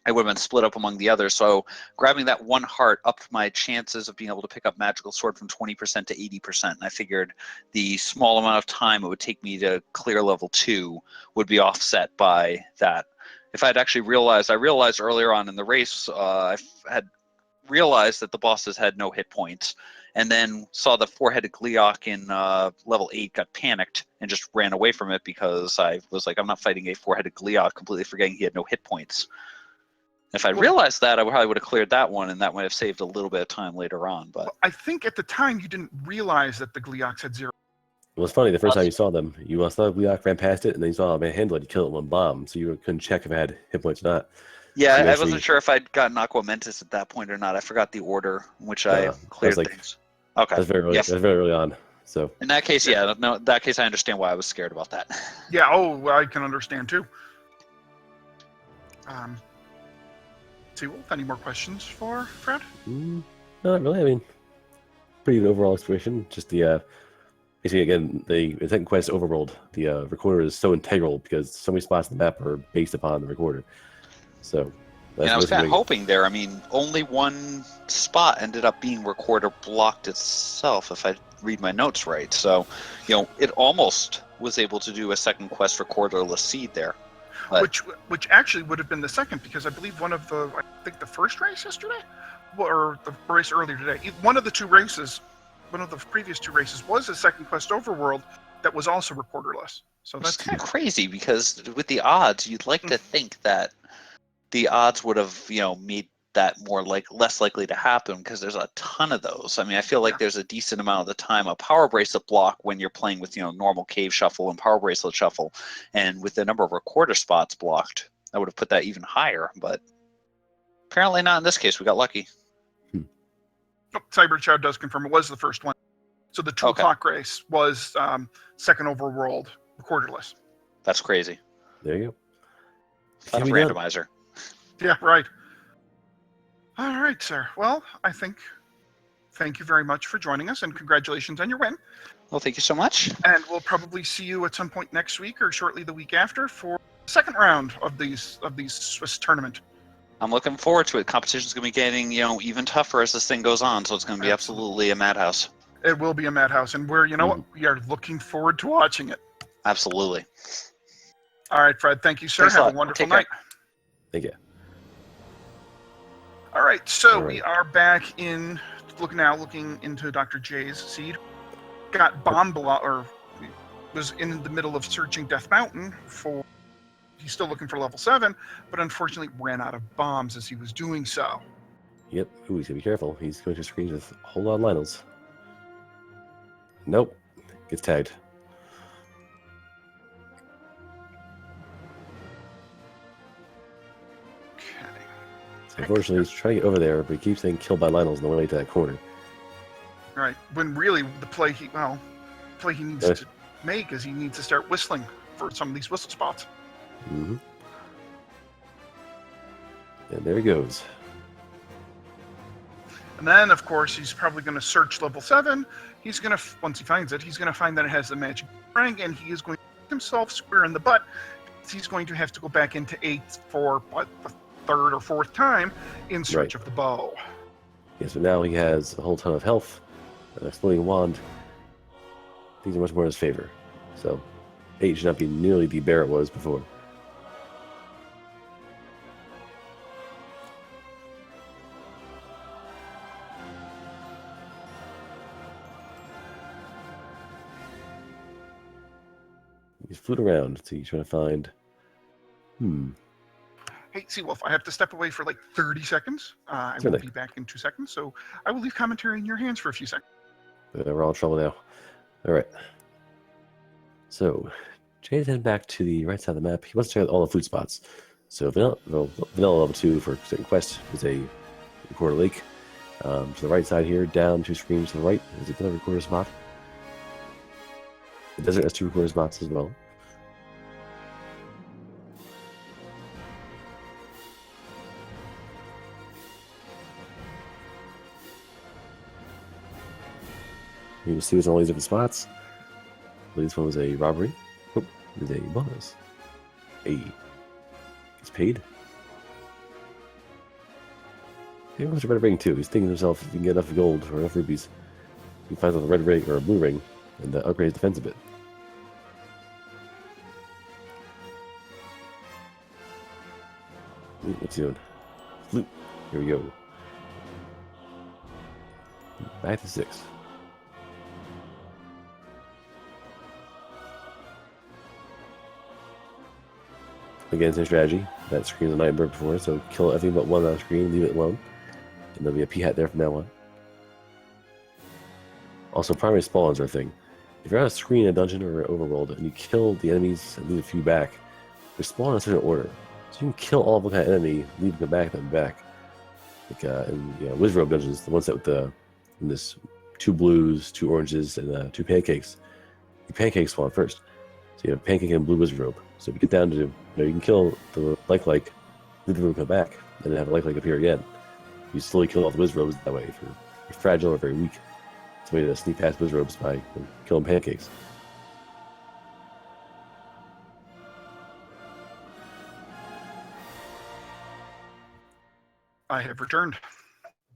I would have been split up among the others. So grabbing that 1 heart upped my chances of being able to pick up magical sword from 20% to 80%. And I figured the small amount of time it would take me to clear level 2 would be offset by that. If I'd actually realized earlier on in the race, I had realized that the bosses had no hit points, and then saw the 4-headed Gleeok in level 8, got panicked, and just ran away from it because I was like, I'm not fighting a 4-headed Gleeok, completely forgetting he had no hit points. If I'd realized that, I probably would have cleared that one, and that might have saved a little bit of time later on. But I think at the time you didn't realize that the Gleeoks had 0. Well, it's funny. The first time you saw them, you saw Gleeok ran past it, and then you saw a man handle it. You killed it with 1 bomb, so you couldn't check if it had hit points or not. Yeah, So I wasn't sure if I'd gotten Aqua Mentis at that point or not. I forgot the order in which I cleared things. Okay. That's very early. Yes. That's very early on. So in that case, in that case, I understand why I was scared about that. Yeah. Oh, I can understand too. See, Wolf, any more questions for Fred? Not really. I mean, pretty good overall exploration. Just the basically again the second quest overworld. The recorder is so integral because so many spots on the map are based upon the recorder. So. And I was kind of hoping there. I mean, only 1 spot ended up being recorder blocked itself, if I read my notes right. So, it almost was able to do a second quest recorderless seed there. But, which actually would have been the second, because I believe I think the first race yesterday, or the race earlier today, one of the 2 races, one of the previous 2 races was a second quest overworld that was also recorderless. So that's kind of crazy because with the odds, you'd like to think that the odds would have, made that less likely to happen because there's a ton of those. I mean, I feel like there's a decent amount of the time a power bracelet block when you're playing with normal cave shuffle and power bracelet shuffle, and with the number of recorder spots blocked, I would have put that even higher. But apparently not in this case. We got lucky. Oh, Cyberchild does confirm it was the first one. So the 2 o'clock race was second overworld recorderless. That's crazy. There you go. Fun of randomizer. Yeah, right. All right, sir. Well, I think thank you very much for joining us, and congratulations on your win. Well, thank you so much. And we'll probably see you at some point next week or shortly the week after for the second round of these Swiss tournament. I'm looking forward to it. Competition's going to be getting, even tougher as this thing goes on, so it's going to be absolutely a madhouse. It will be a madhouse, and we're, what, we are looking forward to watching it. Absolutely. All right, Fred. Thank you, sir. Thanks Have a wonderful night. Thank you. All right, so we are back in looking into Dr. J's seed. Got was in the middle of searching Death Mountain for. He's still looking for level 7, but unfortunately ran out of bombs as he was doing so. Yep. Ooh, he's gonna be careful. He's going to screens with a whole lot of Lionels. Nope. Gets tagged. Okay. So unfortunately, he's trying to get over there, but he keeps getting killed by Lionels on the way to that corner. Right. When really the play he needs to make is he needs to start whistling for some of these whistle spots. Mm-hmm. And there he goes. And then, of course, he's probably going to search level 7. He's going to, once he finds it, he's going to find that it has the magic ring, and he is going to hit himself square in the butt. He's going to have to go back into 8 for the 3rd or 4th time in search of the bow. Yes, but now he has a whole ton of health, an exploding wand. Things are much more in his favor. So 8 should not be nearly the bear it was before. He's floating around, so he's trying to find. Hey, Seawolf, I have to step away for like 30 seconds. I will be back in 2 seconds, so I will leave commentary in your hands for a few seconds. We're all in trouble now. All right. So, Jay's heading back to the right side of the map. He wants to check out all the food spots. So, Vanilla level 2 for certain quest is a recorder lake. To the right side here, down 2 screens to the right is another recorder spot. The desert has 2 recorder spots as well. You can see what's in all these different spots. This one was a robbery. Oh, there's a bonus. Hey, he's paid. He wants a red ring too. He's thinking to himself, if he can get enough gold or enough rupees, he finds out a red ring or a blue ring and upgrade his defense a bit. What's he doing? Flute. Here we go. Back to 6. Again, same strategy. That screen's a Nightbird before, so kill everything but one on the screen, leave it alone. And there'll be a P-hat there from now on. Also, primary spawns are a thing. If you're on a screen in a dungeon or an overworld and you kill the enemies and leave a few back, they spawn in a certain order. So you can kill all of one kind of enemy, leave them back, then back. Like in Wizrobe dungeons, the ones that with this 2 blues, 2 oranges, and 2 pancakes. The pancakes spawn first. So you have pancake and blue Wizrobe. So if you get down to, you can kill the like, leave the room come back, and then have a like appear again. You slowly kill all the Wizrobes that way. If you're fragile or very weak, it's a way to sneak past Wizrobes by killing pancakes. I have returned.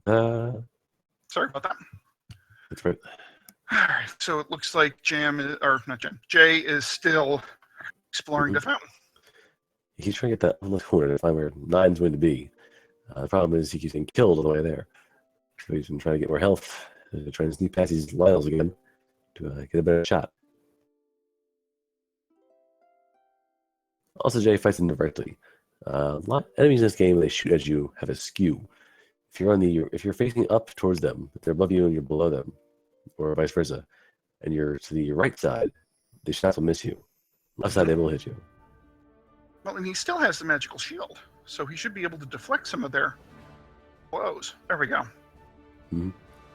Sorry about that. That's right. All right, so it looks like Jay is still exploring Death Mountain. He's trying to get that on the corner to find where 9's going to be. The problem is he keeps getting killed on the way there. So he's been trying to get more health, trying to sneak past these Lyles again to get a better shot. Also, Jay fights indirectly. A lot of enemies in this game, they shoot at you, have a skew. if you're facing up towards them, if they're above you and you're below them, or vice versa, and you're to the right side, the shots will miss you. Left side, they will hit you. Well, and he still has the magical shield, so he should be able to deflect some of their blows. There we go. Mm-hmm.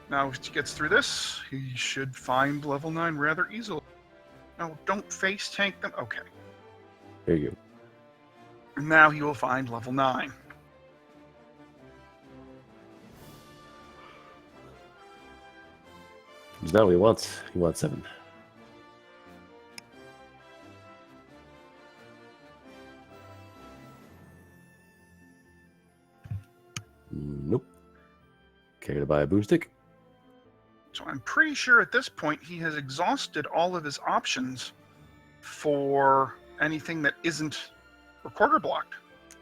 Now, if he gets through this, he should find level 9 rather easily. No, don't face tank them. Okay. There you go. And now he will find level 9. It's not what he wants. He wants 7. Nope. Care to buy a boomstick? So I'm pretty sure at this point he has exhausted all of his options for anything that isn't recorder blocked.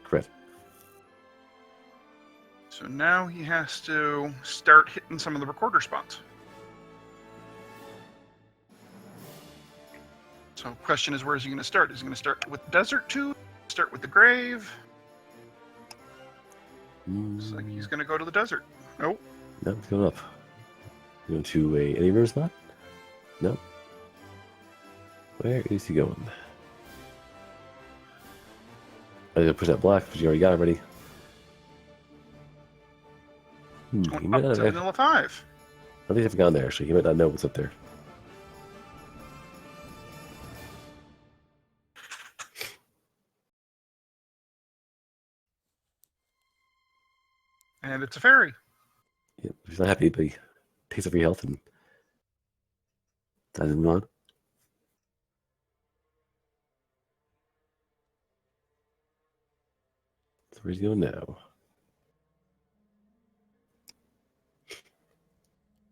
Correct. So now he has to start hitting some of the recorder spots. So the question is, where is he going to start? Is he going to start with the desert too? Start with the grave? Looks like he's going to go to the desert. Nope. No, he's going up. Going to any room spot? No. Where is he going? I gotta push that block, because you already got it ready. He Going might up not to have, vanilla 5. I think I've gone there, actually. He might not know what's up there. And it's a fairy. Yeah, he's not happy, but he takes up your health and doesn't move on. So where's he going now?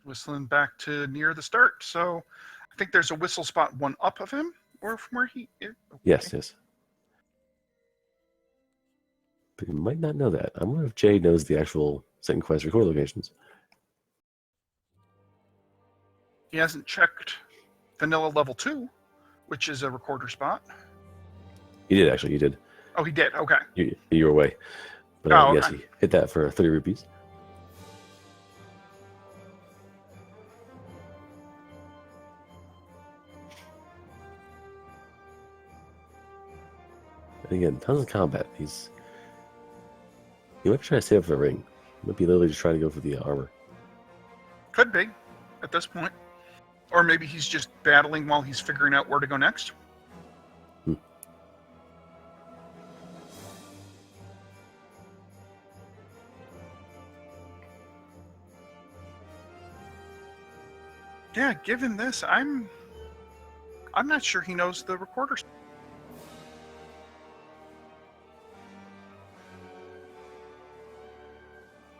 Whistling back to near the start. So I think there's a whistle spot one up of him, or from where he is. Okay. Yes. But you might not know that. I wonder if Jay knows the actual second quest record locations. He hasn't checked vanilla level 2, which is a recorder spot. He did, actually. He did. Oh, he did. Okay. You were away. But Oh, yes, okay. he hit that for 30 rupees. And again, tons of combat. He might be trying to save up for the ring. He might be literally just trying to go for the armor. Could be at this point. Or maybe he's just battling while he's figuring out where to go next. Yeah, given this, I'm not sure he knows the recorder.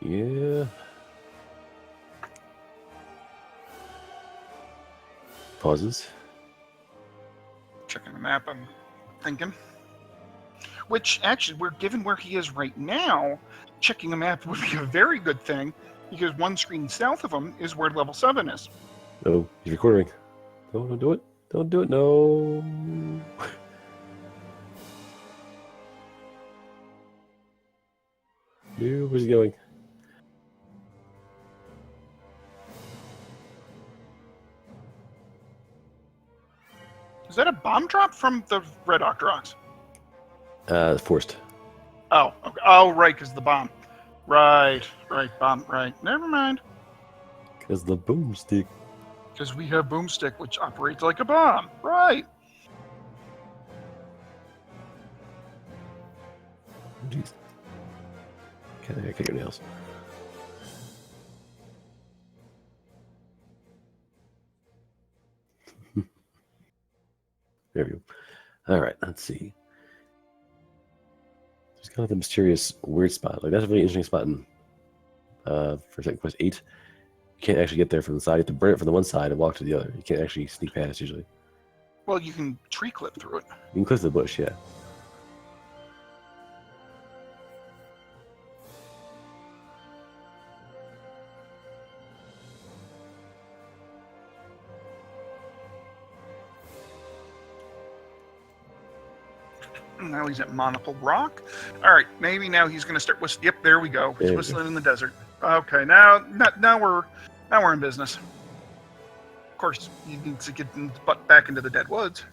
Yeah. Pauses. Checking the map, I'm thinking. Which, actually, we're given where he is right now, checking a map would be a very good thing, because one screen south of him is where level 7 is. Oh, he's recording. Don't do it. Don't do it. No. Dude, where's he going? Is that a bomb drop from the Red Octoroks? Forced. Oh, okay. Oh, right, because the bomb. Right, bomb, right. Never mind. Because the boomstick. Because we have Boomstick, which operates like a bomb. Right. Jeez. Okay, I gotta kick your nails. There we go. All right, let's see. There's kind of the mysterious weird spot. Like, that's a really interesting spot in for second quest 8. You can't actually get there from the side. You have to burn it from the one side and walk to the other. You can't actually sneak past usually. Well, you can tree clip through it. You can clip the bush, yeah. Now he's at Monocle Rock. All right, maybe now he's going to start whistling. Yep, there we go. He's There we whistling in the desert. Okay, now we're in business. Of course, you need to get his butt back into the dead woods.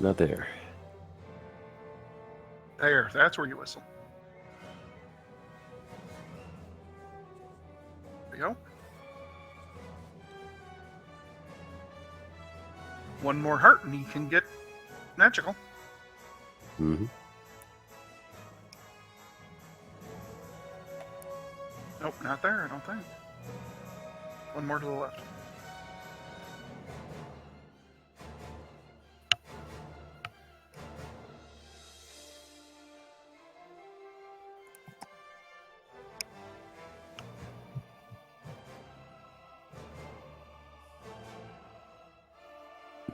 Not there. There, that's where you whistle. There you go. One more heart and he can get magical. Mm-hmm. Nope, not there, I don't think. One more to the left.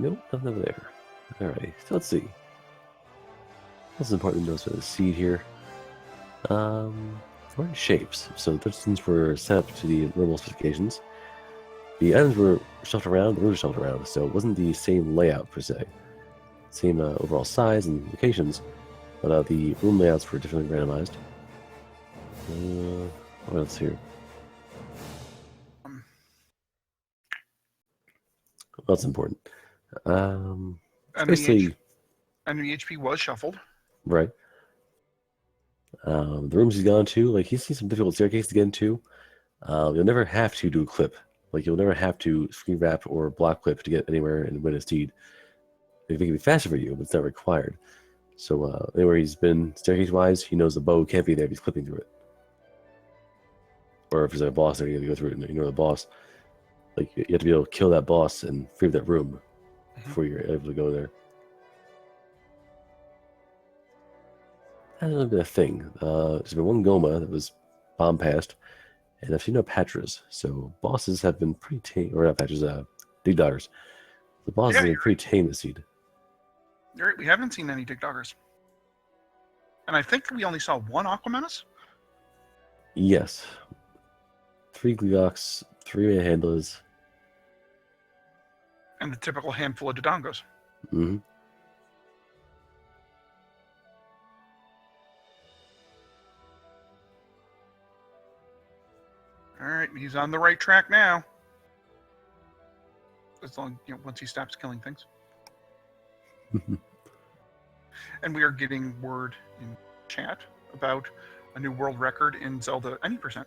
Nope, nothing over there. Alright, so let's see. What's important to notice for the seed here? We're in shapes. So the instance were set up to the normal specifications. The items were shuffled around, the rooms were shuffled around, so it wasn't the same layout per se. Same overall size and locations, but the room layouts were differently randomized. What else here? That's important. Basically, enemy HP was shuffled. right. The rooms he's gone to, like he's seen some difficult staircases to get into. You'll never have to do a clip. Like you'll never have to screen wrap or block clip to get anywhere and win a steed. It can be faster for you, but it's not required. So anywhere he's been staircase-wise, he knows the bow can't be there if he's clipping through it. Or if there's a boss there, you have to go through it and ignore the boss. Like you have to be able to kill that boss and free up that room before you're able to go there. That's a bit of a thing. There's been one Goma that was bomb passed, and I've seen no Patras. So bosses have been pretty tame, or not Patras, Dig Doggers. The bosses have been pretty tame this seed. You're right, we haven't seen any Dig Doggers. And I think we only saw one Aquamanus? Yes. 3 Gleeoks, 3 Manhandlers. And the typical handful of Dodongos. Mm-hmm. Alright, he's on the right track now. As long, once he stops killing things. And we are getting word in chat about a new world record in Zelda any percent.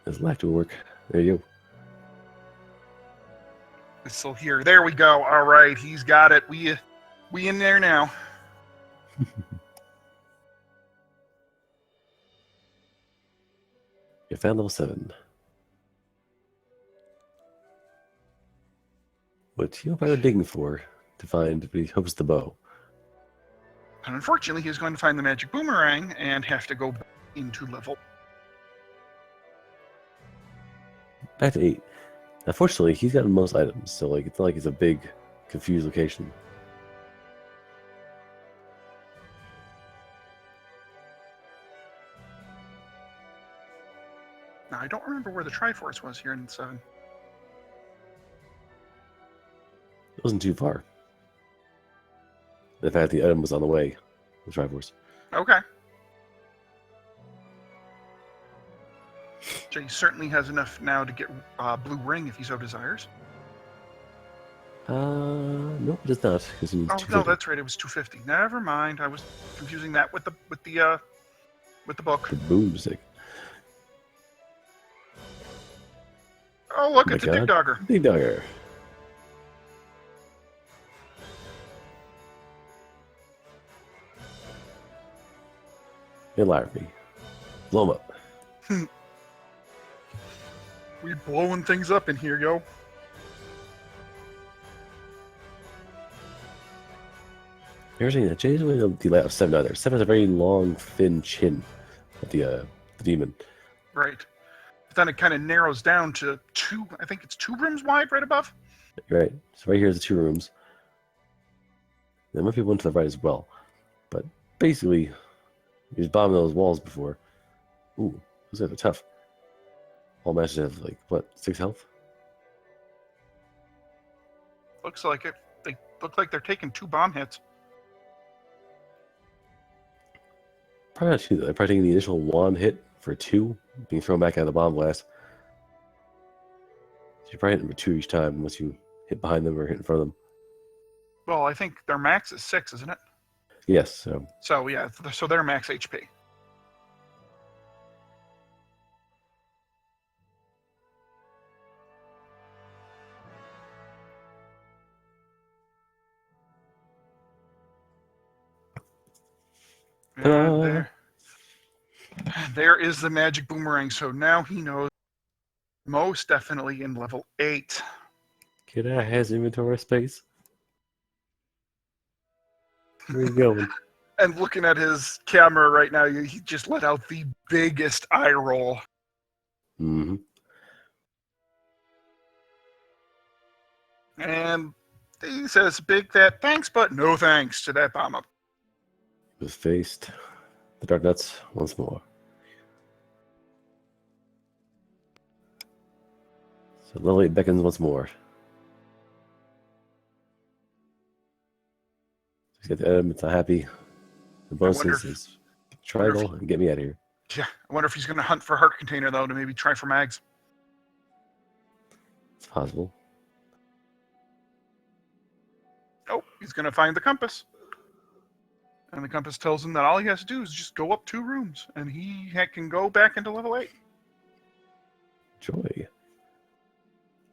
His left will work. There you go. It's still here. There we go. All right, he's got it. We in there now. You found level 7. What you're probably digging for to find, but he hopes the bow. And unfortunately, he's going to find the magic boomerang and have to go into level. Back to 8. Unfortunately, he's got most items, so like it's not like it's a big, confused location. Now, I don't remember where the Triforce was here in 7. It wasn't too far. In fact, the item was on the way, the Triforce. Okay. Jay certainly has enough now to get Blue Ring if he so desires. Nope, it does not. Because Oh no, that's right. It was 250. Never mind. I was confusing that with the book. The boomstick. Oh look, Oh it's my a Dig God. Dogger. Dig Dogger. He'll lie with me. Blow him up. We blowing things up in here, yo. Here's the Jay's way of the layout of 7 either. 7 has a very long, thin chin of the demon. Right. But then it kind of narrows down to 2. I think it's 2 rooms wide right above. Right. So right here is the 2 rooms. There might be one to the right as well. But basically, he was bombing those walls before. Ooh, those guys are tough. All matches have, like, what, 6 health? Looks like it. They look like they're taking 2 bomb hits. Probably not 2, though. They're probably taking the initial 1 hit for 2, being thrown back out of the bomb blast. So you probably hit them for 2 each time, unless you hit behind them or hit in front of them. Well, I think their max is 6, isn't it? Yes, so So yeah, so they're max HP. And there is the magic boomerang. So now he knows most definitely in level 8. Kid has inventory space. Where are you going? And looking at his camera right now, he just let out the biggest eye roll. Mm-hmm. And he says big fat thanks, but no thanks to that bomb up. Was faced the dark nuts once more. So level 8 beckons once more. He's got the item, it's not happy. The bonus is triangle and get me out of here. Yeah, I wonder if he's going to hunt for heart container, though, to maybe try for mags. It's possible. Oh, he's going to find the compass. And the compass tells him that all he has to do is just go up 2 rooms, and he can go back into level 8. Joy.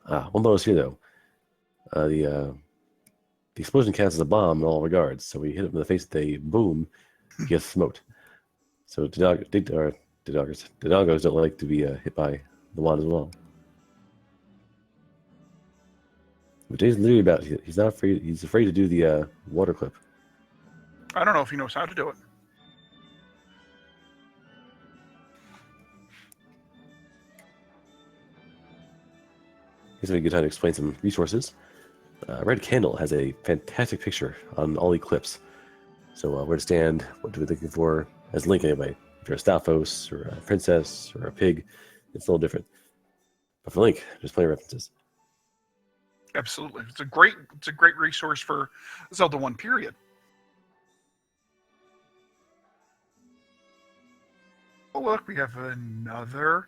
One bonus here, though. The explosion counts as a bomb in all regards. So we hit him in the face with a boom, he gets smoked. So Dodongos don't like to be hit by the wand as well. But Jay's literally about, he's not afraid, he's afraid to do the water clip. I don't know if he knows how to do it. Here's a good time to explain some resources. Red Candle has a fantastic picture on all eclipse. So where to stand, what to be looking for, as Link anyway. If you're a Stalfos or a princess or a pig, it's a little different. But for Link, there's plenty of references. Absolutely. It's a great resource for Zelda 1 period. Oh look, we have another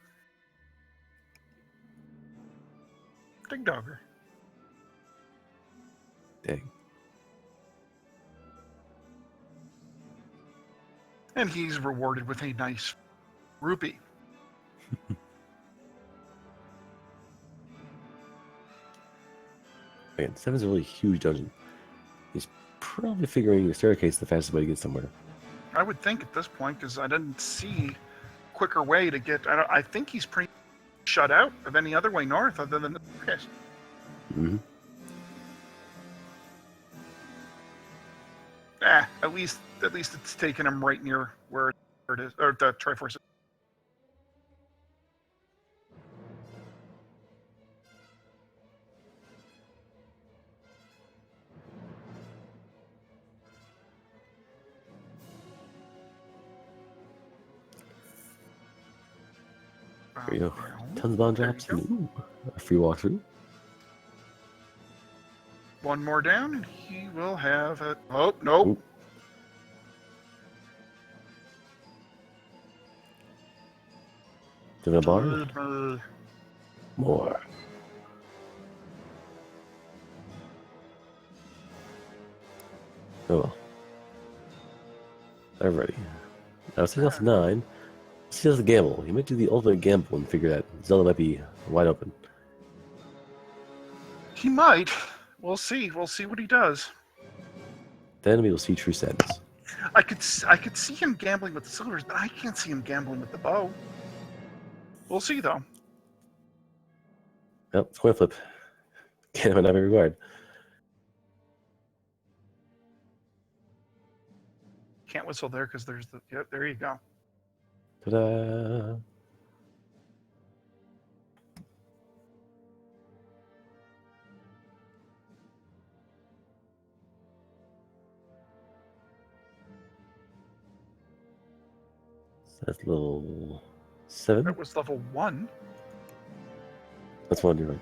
Dig Dogger. Dang. And he's rewarded with a nice rupee. Man, 7's a really huge dungeon. He's probably figuring the staircase is the fastest way to get somewhere. I would think at this point, because I didn't see a quicker way to get. I think he's pretty shut out of any other way north other than the staircase. Mm-hmm. At least it's taking him right near where it is, or the Triforce. There you go. Tons of bomb drops. Ooh, a free walkthrough. One more down, and he will have it. Oh, nope. Ooh. Doing a bar? More. Oh well. Alrighty. Now since that's 9, he does the gamble. He might do the ultimate gamble and figure that Zelda might be wide open. He might. We'll see. We'll see what he does. Then we will see true sadness. I could see him gambling with the silvers, but I can't see him gambling with the bow. We'll see, though. Well, it's coin flip. Can't have every regard. Can't whistle there because there's the. Yep, there you go. Ta-da! So that's level 7. That was level 1. That's one, you're right.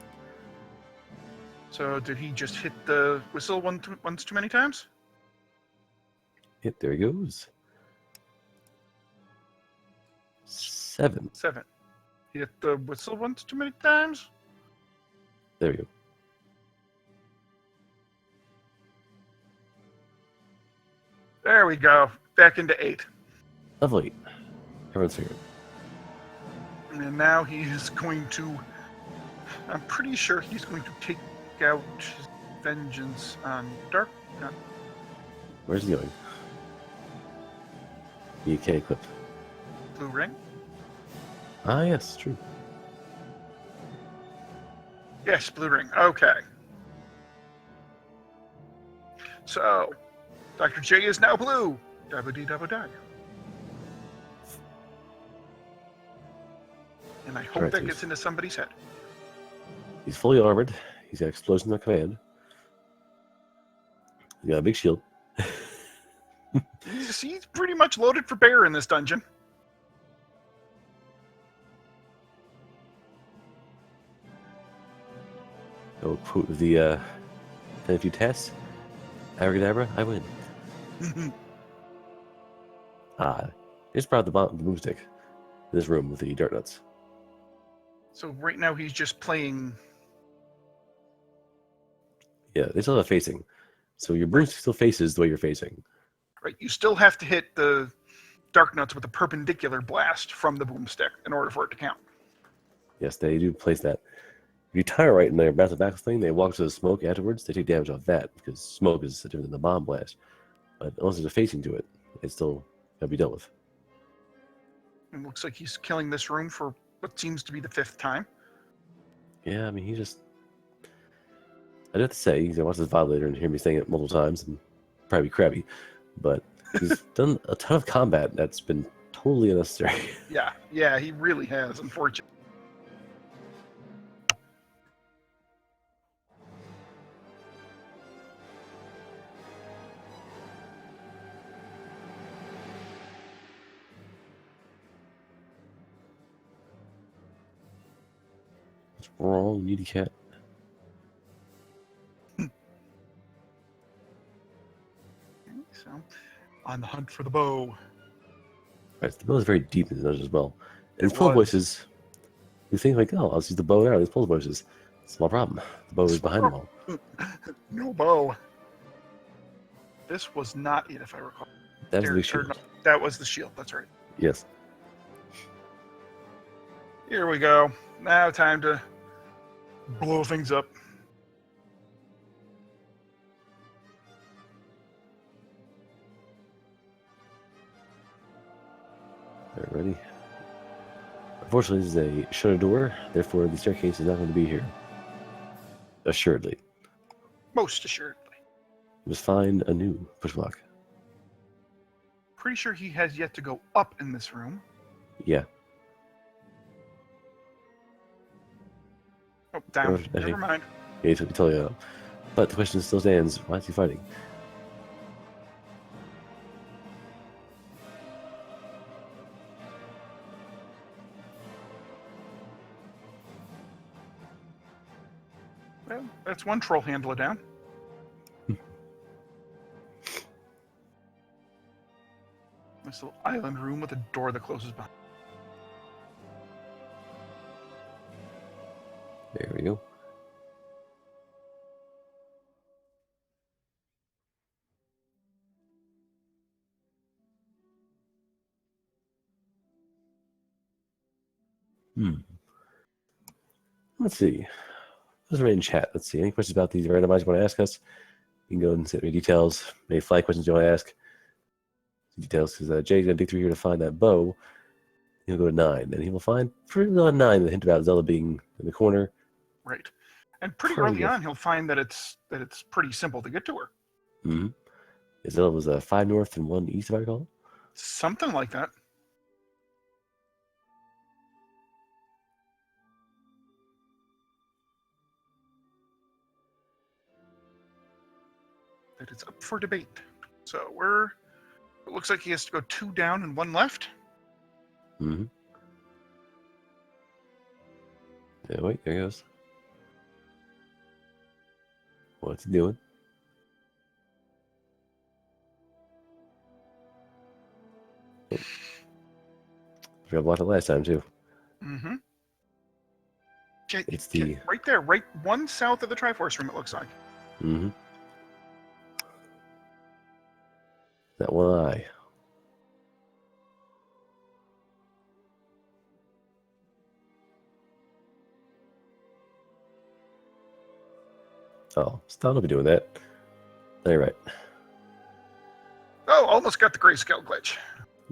So did he just hit the whistle once too many times? Yep, there he goes. 7. 7. He hit the whistle once too many times? There we go. There we go. Back into 8. Lovely. Everyone's here. And now he is going to... I'm pretty sure he's going to take out his vengeance on Dark... Where's he going? You can't equip. Blue Ring? Ah, yes, true. Yes, Blue Ring. Okay. So, Dr. J is now blue. Dabba-dee-dabba-die. And I hope Alright, that please. gets into somebody's head. He's fully armored. He's got explosion on command. He's got a big shield. He's pretty much loaded for bear in this dungeon. No quote of the if you test, abracadabra, I win. Just brought the boomstick in this room with the dirt nuts. So right now he's just playing... Yeah, they still have facing. So your broomstick still faces the way you're facing. Right, you still have to hit the dark nuts with a perpendicular blast from the boomstick in order for it to count. Yes, they do place that. If you time it right in their back thing, they walk to the smoke afterwards, they take damage off that, because smoke is different than the bomb blast. But unless there's a facing to it, it's still gotta be dealt with. It looks like he's killing this room for what seems to be the 5th time. Yeah, I mean, he just... I'd have to say, he's gonna watch this VOD later and hear me saying it multiple times, and probably be crabby. But he's done a ton of combat that's been totally unnecessary. Yeah, he really has, unfortunately. What's wrong, needy cat? So, on the hunt for the bow. Right, so the bow is very deep in the dungeon as well. And It full was. voices, you think like, oh, I'll just use the bow now. These pull voices. Small problem. The bow is behind them all. No bow. This was not it, if I recall. That is the big Or shield. no, that was the shield, that's right. Yes. Here we go. Now time to blow things up. Alright, ready? Unfortunately, this is a shuttered door, therefore the staircase is not going to be here. Assuredly. Most assuredly. We must find a new push block. Pretty sure he has yet to go up in this room. Yeah. Oh, down. Or, actually- Never mind. Yeah, you totally out. But the question still stands, why is he fighting? Well, that's one troll handler down. This little island room with a door that closes behind. There we go. Let's see. Let's remain in chat. Let's see. Any questions about these randomized you want to ask us? You can go and send me details. Any flag questions you want to ask? Details, because Jay's going to dig through here to find that bow. He'll go to 9, and he will find pretty early on 9 the hint about Zelda being in the corner. Right. And pretty Pretty early good. on, he'll find that it's pretty simple to get to her. Mm-hmm. Zelda was 5 north and 1 east, if I recall. Something like that. That it's up for debate. So it looks like he has to go 2 down and 1 left. Mm-hmm. Yeah, wait, there he goes. What's he doing? Oh. Forgot about it last time too. Mm-hmm. Okay, It's the right there, right one south of the Triforce room. It looks like. mm-hmm. That one eye. Oh, stop! Don't be doing that. No, you're right. Oh, almost got the grayscale glitch.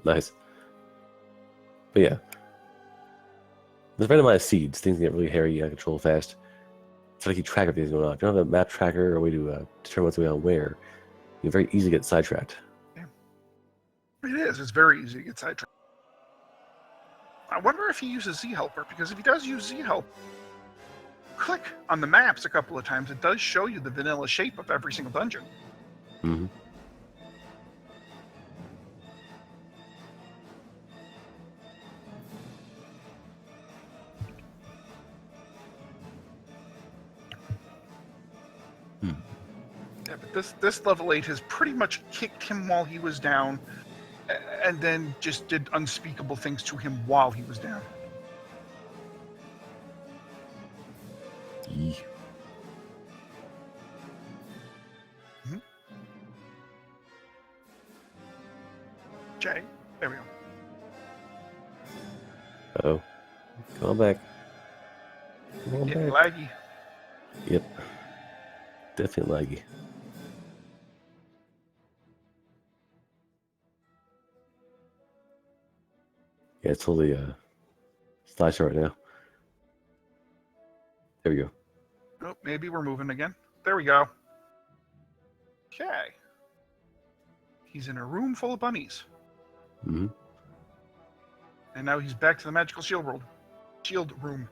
Nice. But yeah, there's randomized seeds. Things get really hairy, control fast. So to keep track of things going on. If you don't have a map tracker or a way to determine what's going on where, you very easily get sidetracked. Yeah. It is. It's very easy to get sidetracked. I wonder if he uses Z Helper, because if he does use Z Help, click on the maps a couple of times. It does show you the vanilla shape of every single dungeon. Mm-hmm. Yeah, but this level 8 has pretty much kicked him while he was down, and then just did unspeakable things to him while he was down. Yeah. Jay, there we go. Uh-oh. Come on back. Come on Getting back. laggy. Yep. Definitely laggy. Yeah, it's totally slideshow right now. There we go. Oh, maybe we're moving again. There we go. Okay. He's in a room full of bunnies. Mm-hmm. And now he's back to the magical shield world. Shield room.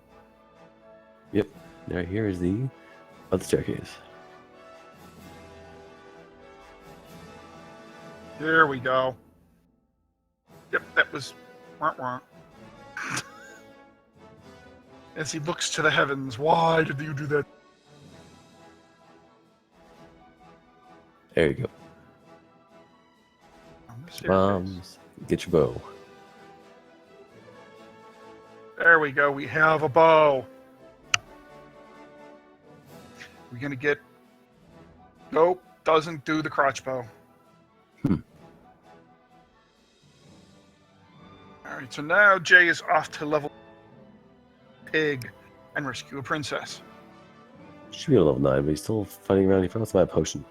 Yep. Now here is the other staircase. There we go. Yep, that was wah. As he looks to the heavens, why did you do that? There you go. On the staircase. Bombs. Get your bow. There we go. We have a bow. We're gonna get. Nope, doesn't do the crotch bow. All right, so now Jay is off to level pig and rescue a princess. Should be on level 9, but he's still fighting around. He forgot to buy a potion.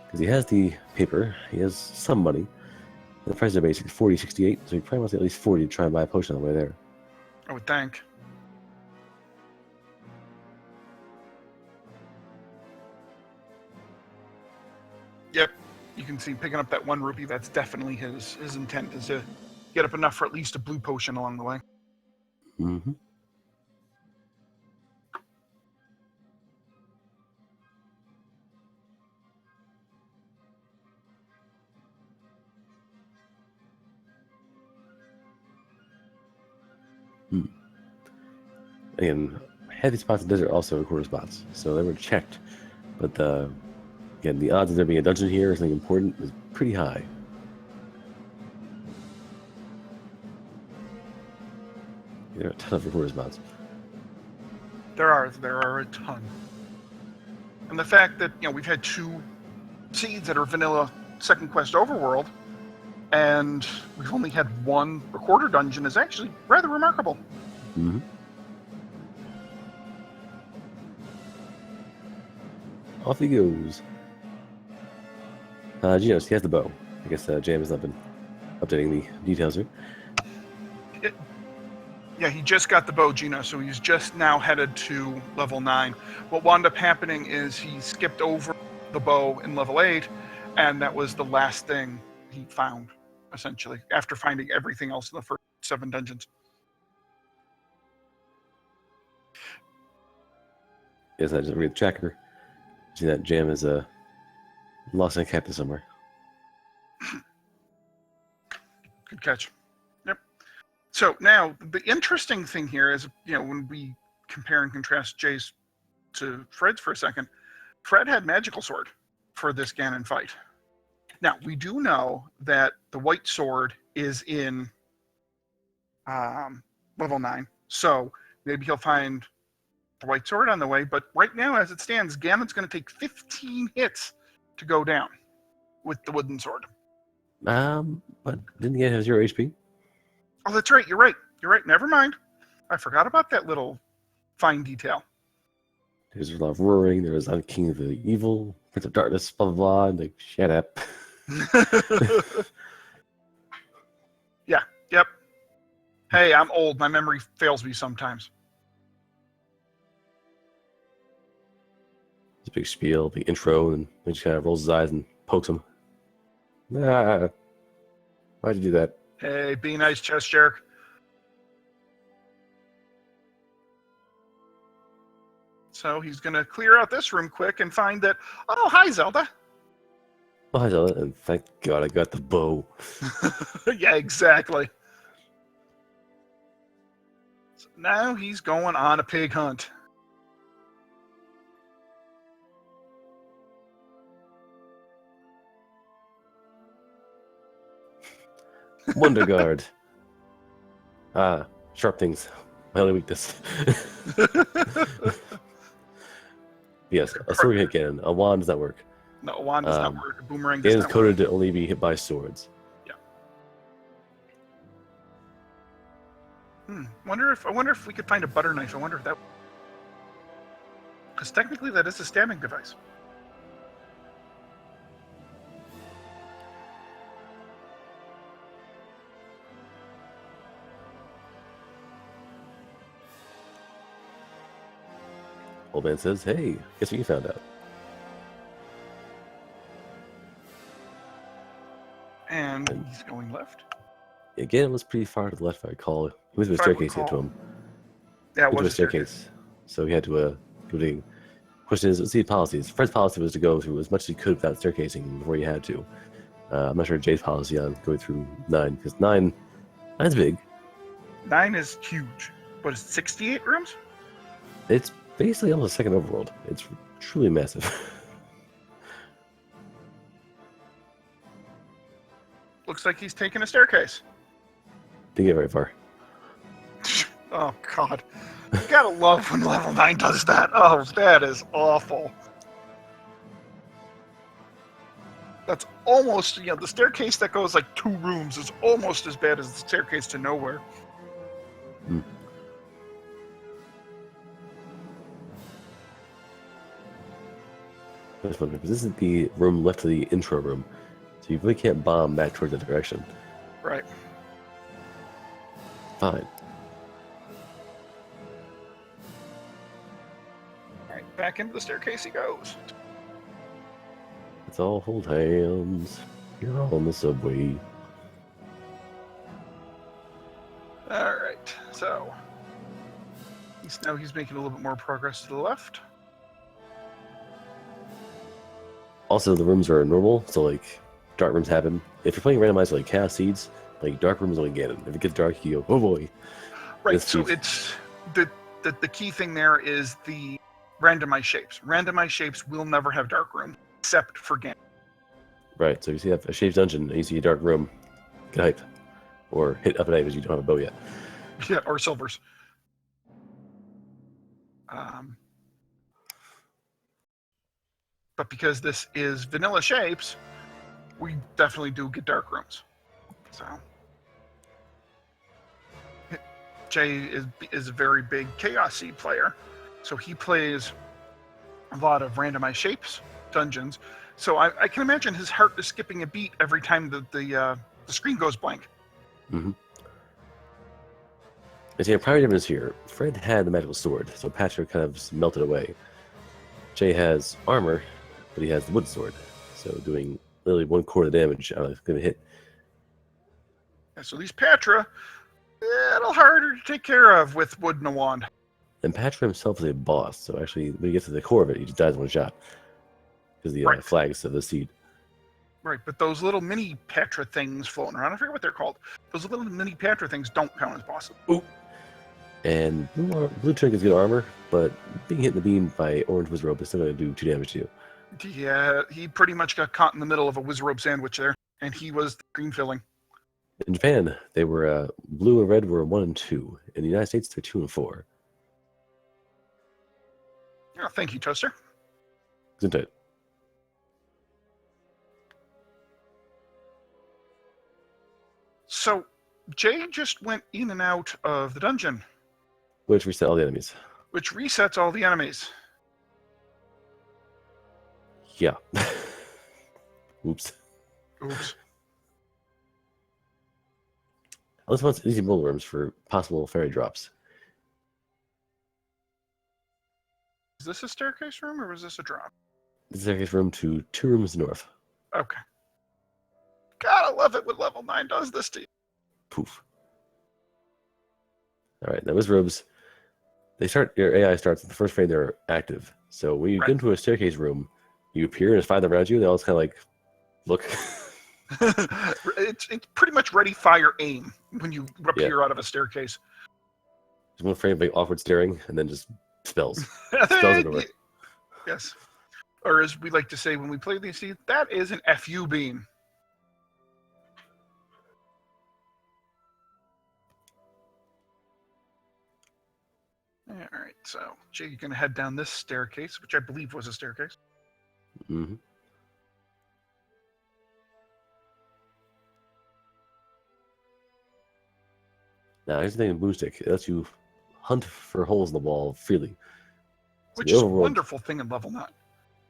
Because he has the paper, he has some money. And the price of basic is 40.68, so he probably wants at least 40 to try and buy a potion on the way there. I would think. Yep, you can see picking up that 1 rupee. That's definitely his intent, is to get up enough for at least a blue potion along the way. Mm-hmm. Again, heavy spots in the desert also quarter spots, so they were checked. But again, the odds of there being a dungeon here or something important is pretty high. There are a ton of recorder spots. There are a ton. And the fact that, we've had 2 seeds that are vanilla second quest overworld, and we've only had 1 recorder dungeon is actually rather remarkable. Mm-hmm. Off he goes. Genos, he has the bow. I guess Jam has not been updating the details here. Yeah, he just got the bow, Gino, so he's just now headed to level 9. What wound up happening is he skipped over the bow in level 8, and that was the last thing he found, essentially, after finding everything else in the first 7 dungeons. Yes, I just read the tracker. See that Jam is lost in a cactus somewhere. Good catch. Yep. So now the interesting thing here is, when we compare and contrast Jay's to Fred's for a second, Fred had magical sword for this Ganon fight. Now we do know that the white sword is in level 9, so maybe he'll find the white sword on the way. But right now, as it stands, Ganon's going to take 15 hits to go down with the wooden sword. But didn't he have 0 HP? Oh, that's right. You're right. Never mind. I forgot about that little fine detail. There's a lot of roaring. There was I'm King of the Evil, Prince of Darkness, blah blah blah. And like, shut up. Yeah. Yep. Hey, I'm old. My memory fails me sometimes. It's a big spiel, big intro, and he just kind of rolls his eyes and pokes him. Nah, why'd you do that? Hey, be nice, chest jerk. So he's going to clear out this room quick and find that, oh, hi, Zelda. Oh, hi, Zelda, and thank God I got the bow. Yeah, exactly. So now he's going on a pig hunt. Wonder Guard. Sharp things. My only weakness. Yes, a sword hit Ganon. A wand does not work. No, a wand does not work. A boomerang does Ganon's not work. coded to only be hit by swords. Yeah. I wonder if we could find a butter knife. I wonder if that... Because technically that is a stabbing device. Old man says, hey, guess what you found out? And he's going left. Yeah, Ganon was pretty far to the left, if I recall. He was with a staircase to get to him. Yeah, it Went to was a staircase. So he had to go to... Question is, let's see policies. Fred's policy was to go through as much as he could without staircasing before he had to. I'm not sure Jay's policy on going through 9, because 9's big. 9 is huge. What is it, 68 rooms? It's basically almost a second overworld. It's truly massive. Looks like he's taking a staircase. Didn't get very far. Oh, God. You gotta love when level 9 does that. Oh, that is awful. That's almost, the staircase that goes like 2 rooms is almost as bad as the staircase to nowhere. I was wondering, because this is the room left of the intro room, so you really can't bomb back towards that direction. Right. Fine. Alright, back into the staircase he goes. Let's all hold hands. You're all on the subway. Alright, so now he's making a little bit more progress to the left. Also, the rooms are normal, so like dark rooms happen. If you're playing randomized like Chaos Seeds, like dark rooms only Ganon. If it gets dark, you go, oh boy. Right, so it's the key thing there is the randomized shapes. Randomized shapes will never have dark room, except for Ganon. Right, so if you see a shaped dungeon and you see a dark room, get hyped. Or hit up and A because you don't have a bow yet. Yeah, or silvers. But because this is vanilla shapes, we definitely do get dark rooms. So Jay is a very big Chaos Seed player, so he plays a lot of randomized shapes dungeons. So I can imagine his heart is skipping a beat every time the screen goes blank. Mm-hmm. And see, a primary difference here. Fred had the magical sword, so Patrick kind of melted away. Jay has armor, but he has the wood sword, so doing literally 1/4 of the damage on a given hit. And so these Patra, a little harder to take care of with wood and a wand. And Patrick himself is a boss, so actually when he gets to the core of it, he just dies in one shot. Because the Right. flags of the seed. Right, but those little mini Petra things floating around, I forget what they're called. Those little mini Petra things don't count as bosses. Ooh. And blue tunic is good armor, but being hit in the beam by orange wizrobe is still going to do 2 damage to you. Yeah, he pretty much got caught in the middle of a wizrobe sandwich there, and he was the green filling. In Japan, they were blue and red were 1 and 2. In the United States, they're 2 and 4. Oh, thank you, Toaster. Gesundheit. So, Jay just went in and out of the dungeon, Which reset all the enemies. which resets all the enemies. Yeah. Oops. Oops. Let's want easy bullworms for possible fairy drops. Is this a staircase room, or was this a drop? This is a staircase room to 2 rooms north. Okay. God, I love it when level 9 does this to you. Poof. All right, now wizrobes, your AI starts at the first frame they're active. So when you Right. get into a staircase room, you appear and there's 5 around you, they all just kind of like, look. It's pretty much ready, fire, aim when you appear out of a staircase. There's one frame of like awkward staring, and then just spells. Spells everywhere. Yes. Or as we like to say when we play these, that is an FU beam. All right, so Jay, you're going to head down this staircase, which I believe was a staircase. Mm-hmm. Now, here's the thing in Boomstick. It lets you hunt for holes in the wall freely. So Which the is a overworld- wonderful thing in level 9.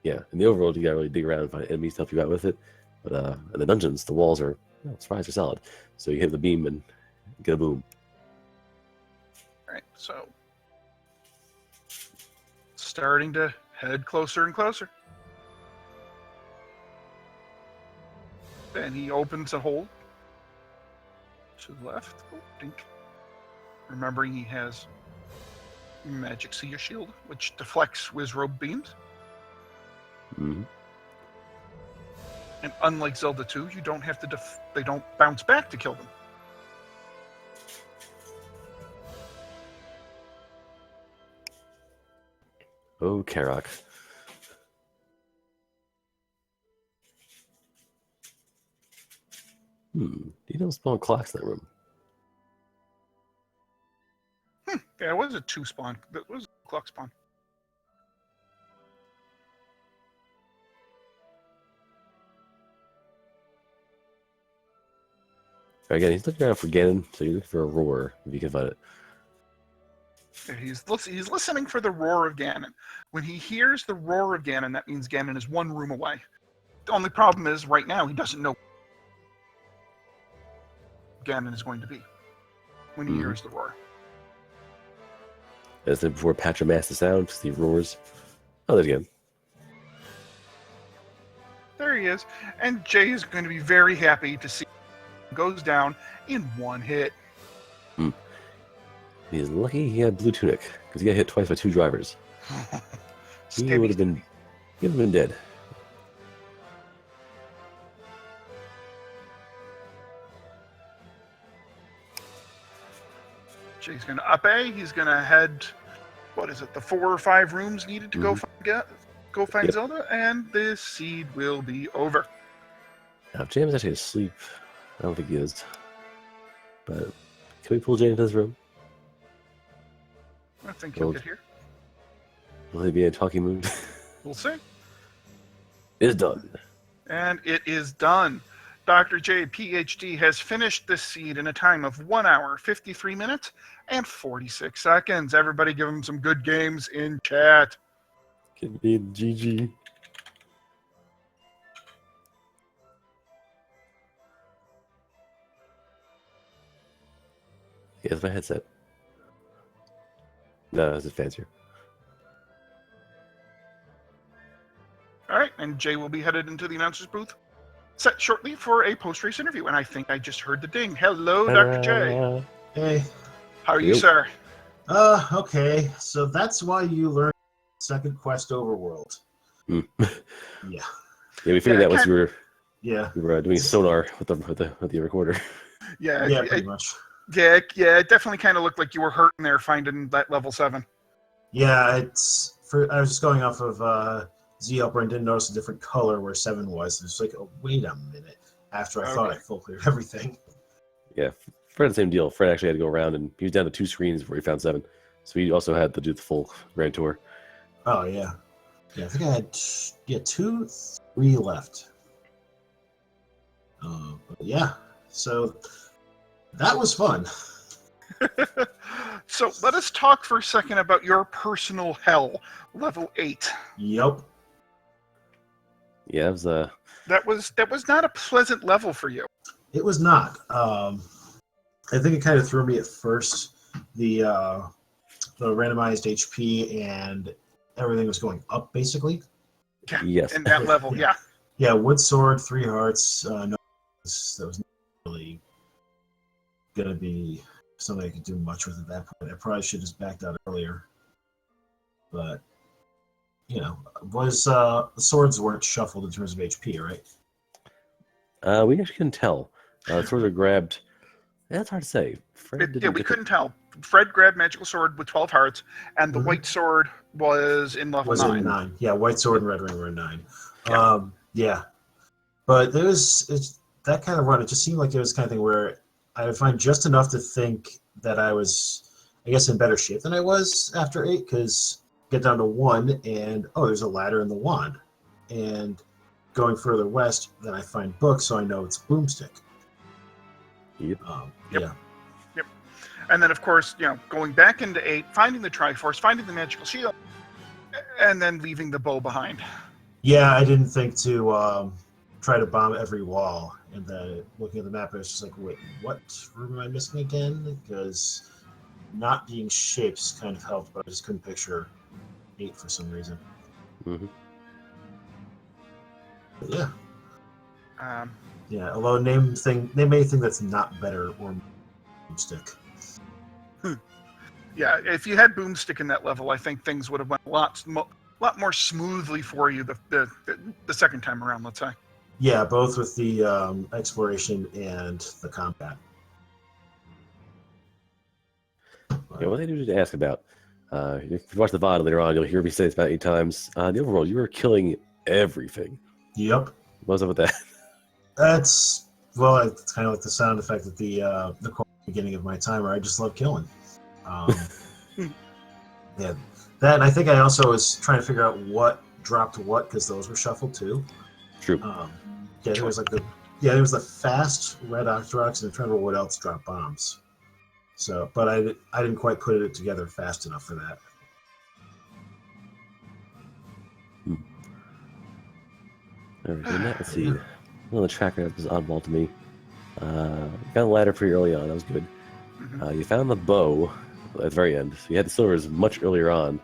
Yeah, in the overworld, you gotta really dig around and find enemies to help you out with it. But in the dungeons, the walls are, surprise, are solid. So you hit the beam and get a boom. All right, so starting to head closer and closer. Then he opens a hole to the left. Oh, dink. Remembering he has Magic Seer Shield, which deflects wizrobe beams. Mm-hmm. And unlike Zelda 2, you don't have to they don't bounce back to kill them. Oh, Karok. You don't spawn clocks in that room. Yeah, it was a 2 spawn. That was a clock spawn. Again, he's looking around for Ganon, so you're looking for a roar, if you can find it. Yeah, he's listening for the roar of Ganon. When he hears the roar of Ganon, that means Ganon is 1 room away. The only problem is, right now, he doesn't know Ganon is going to be when he hears the roar. As I said before, Patra masks the sound, because he roars. Oh, there's again. There he is. And Jay is going to be very happy to see him goes down in 1 hit. He's lucky he had blue tunic, because he got hit twice by 2 drivers. He would have been dead. Jay's going to up A. He's going to head, what is it, the 4 or 5 rooms needed to go find Yep. Zelda, and this seed will be over. Now, if Jam is actually asleep, I don't think he is. But can we pull Jay into this room? I think he'll get here. Will he be in a talking mood? We'll see. It's done. And it is done. Dr. J, PhD, has finished this seed in a time of 1 hour, 53 minutes, and 46 seconds. Everybody give him some good games in chat. Can be GG. Yeah, that's my headset. No, this is fancier. All right, and Jay will be headed into the announcer's booth set shortly for a post-race interview. And I think I just heard the ding. Hello, Dr. J. Hey. How are you, Yo. sir? Okay. So that's why you learned Second Quest Overworld. Hmm. Yeah. Yeah, we figured Yeah, that once you were Yeah. We were doing sonar with the recorder. Yeah, Yeah, pretty much. yeah. It definitely kind of looked like you were hurting there finding that level 7. Yeah, I was just going off of Z-Helper and didn't notice a different color where 7 was. It's like, oh, wait a minute. After I thought I full cleared everything. Yeah, Fred had the same deal. Fred actually had to go around, and he was down to 2 screens before he found 7. So he also had to do the full grand tour. Oh, yeah. Yeah, I think I had 2, 3 left. But yeah, so that was fun. So let us talk for a second about your personal hell, level 8. Yep. Yeah, it was That was not a pleasant level for you. It was not. I think it kind of threw me at first. The randomized HP and everything was going up, basically. Yeah, Yes. in that level, yeah. Yeah, wood sword, 3 hearts. No, that was not really going to be something I could do much with at that point. I probably should have just backed out earlier. But, the swords weren't shuffled in terms of HP, right? we actually couldn't tell. Swords were grabbed. That's hard to say. Fred didn't We get couldn't tell. Fred grabbed magical sword with 12 hearts, and the white sword was in level 9. In 9. Yeah, white sword and red ring were in 9. Yeah. Yeah. But that kind of run, it just seemed like it was the kind of thing where I would find just enough to think that I was, I guess, in better shape than I was after 8, because get down to 1, and, there's a ladder in the wand. And going further west, then I find books, so I know it's boomstick. Yep. Yeah. Yep. And then, of course, going back into 8, finding the Triforce, finding the magical shield, and then leaving the bow behind. Yeah, I didn't think to try to bomb every wall. And then looking at the map, I was just like, wait, what room am I missing again? Because not being shapes kind of helped, but I just couldn't picture 8 for some reason. Mm-hmm. But yeah. Yeah, although name anything that's not better or boomstick. Yeah, if you had boomstick in that level, I think things would have went a lot more smoothly for you the second time around, let's say. Yeah, both with the exploration and the combat. Yeah, what I do to ask about, if you watch the VOD later on, you'll hear me say this about 8 times. The overworld, you were killing everything. Yep. What's up with that? It's kind of like the sound effect at the beginning of my timer. I just love killing. Yeah, that, and I think I also was trying to figure out what dropped what, because those were shuffled too. True. Yeah, it was like there was the fast red Octoroks, and I'm trying to remember what else dropped bombs. So, but I didn't quite put it together fast enough for that. All right, let's see. Well, the tracker was oddball to me. Got a ladder pretty early on. That was good. You found the bow at the very end. So you had the silvers much earlier on.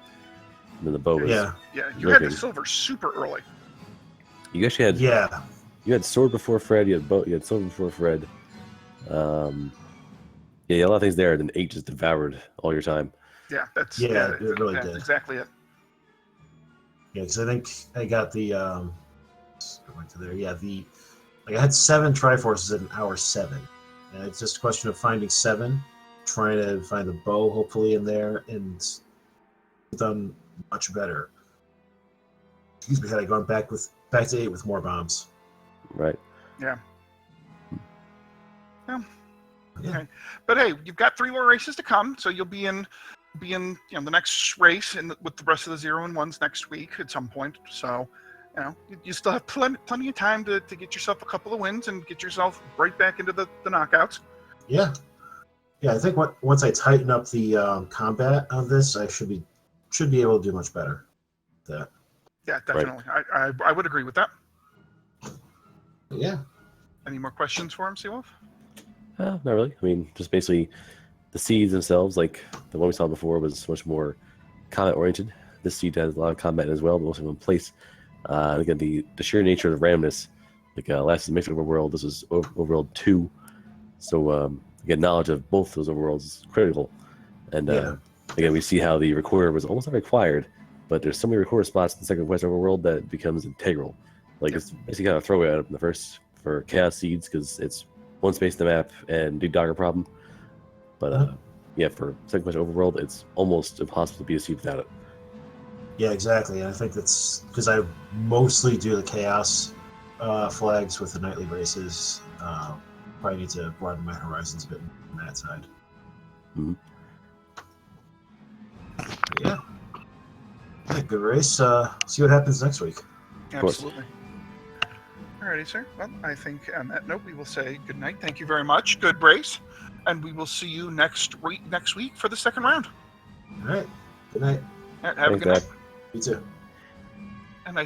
And then the bow was... Yeah, you had the silver super early. You actually had... Yeah. You had sword before Fred. You had silver before Fred. Yeah, a lot of things there. And then 8 just devoured all your time. Yeah, that's... Yeah, it really that's did. exactly it. Yeah, because I think I got the... going to there. Yeah, I had 7 Triforces at an hour 7. And it's just a question of finding 7, trying to find the bow, hopefully, in there, and done much better. Excuse me, had I gone back to 8 with more bombs. Right. Yeah. Yeah. Yeah. Okay. But hey, you've got 3 more races to come, so you'll be in the next race with the rest of the 0 and 1s next week at some point. So, you still have plenty of time to get yourself a couple of wins and get yourself right back into the knockouts. Yeah. Yeah, I think once I tighten up the combat on this, I should be able to do much better. That. Yeah, definitely. Right. I would agree with that. Yeah. Any more questions for him, Seawolf? Not really. I mean, just basically the seeds themselves, like the one we saw before, was much more combat-oriented. This seed has a lot of combat as well, but also in place. Again, the sheer nature of the randomness, like last is mixed overworld, this is overworld 2. So, again, knowledge of both those overworlds is critical. And again, we see how the recorder was almost not required, but there's so many recorder spots in the second quest overworld that it becomes integral. Like, it's basically kind of a throwaway out in the first for Chaos Seeds because it's one space in the map and big dogger problem. But yeah, for second quest overworld, it's almost impossible to be a seed without it. Yeah, exactly. And I think that's because I mostly do the chaos flags with the nightly races. Probably need to broaden my horizons a bit on that side. Mhm. Yeah. Yeah, good race. See what happens next week. course. Absolutely. Alrighty, sir. Well, I think on that note, we will say good night. Thank you very much. Good race. And we will see you next week for the second round. All right. Good night. All right, have a Thanks, good night. Dad. You too.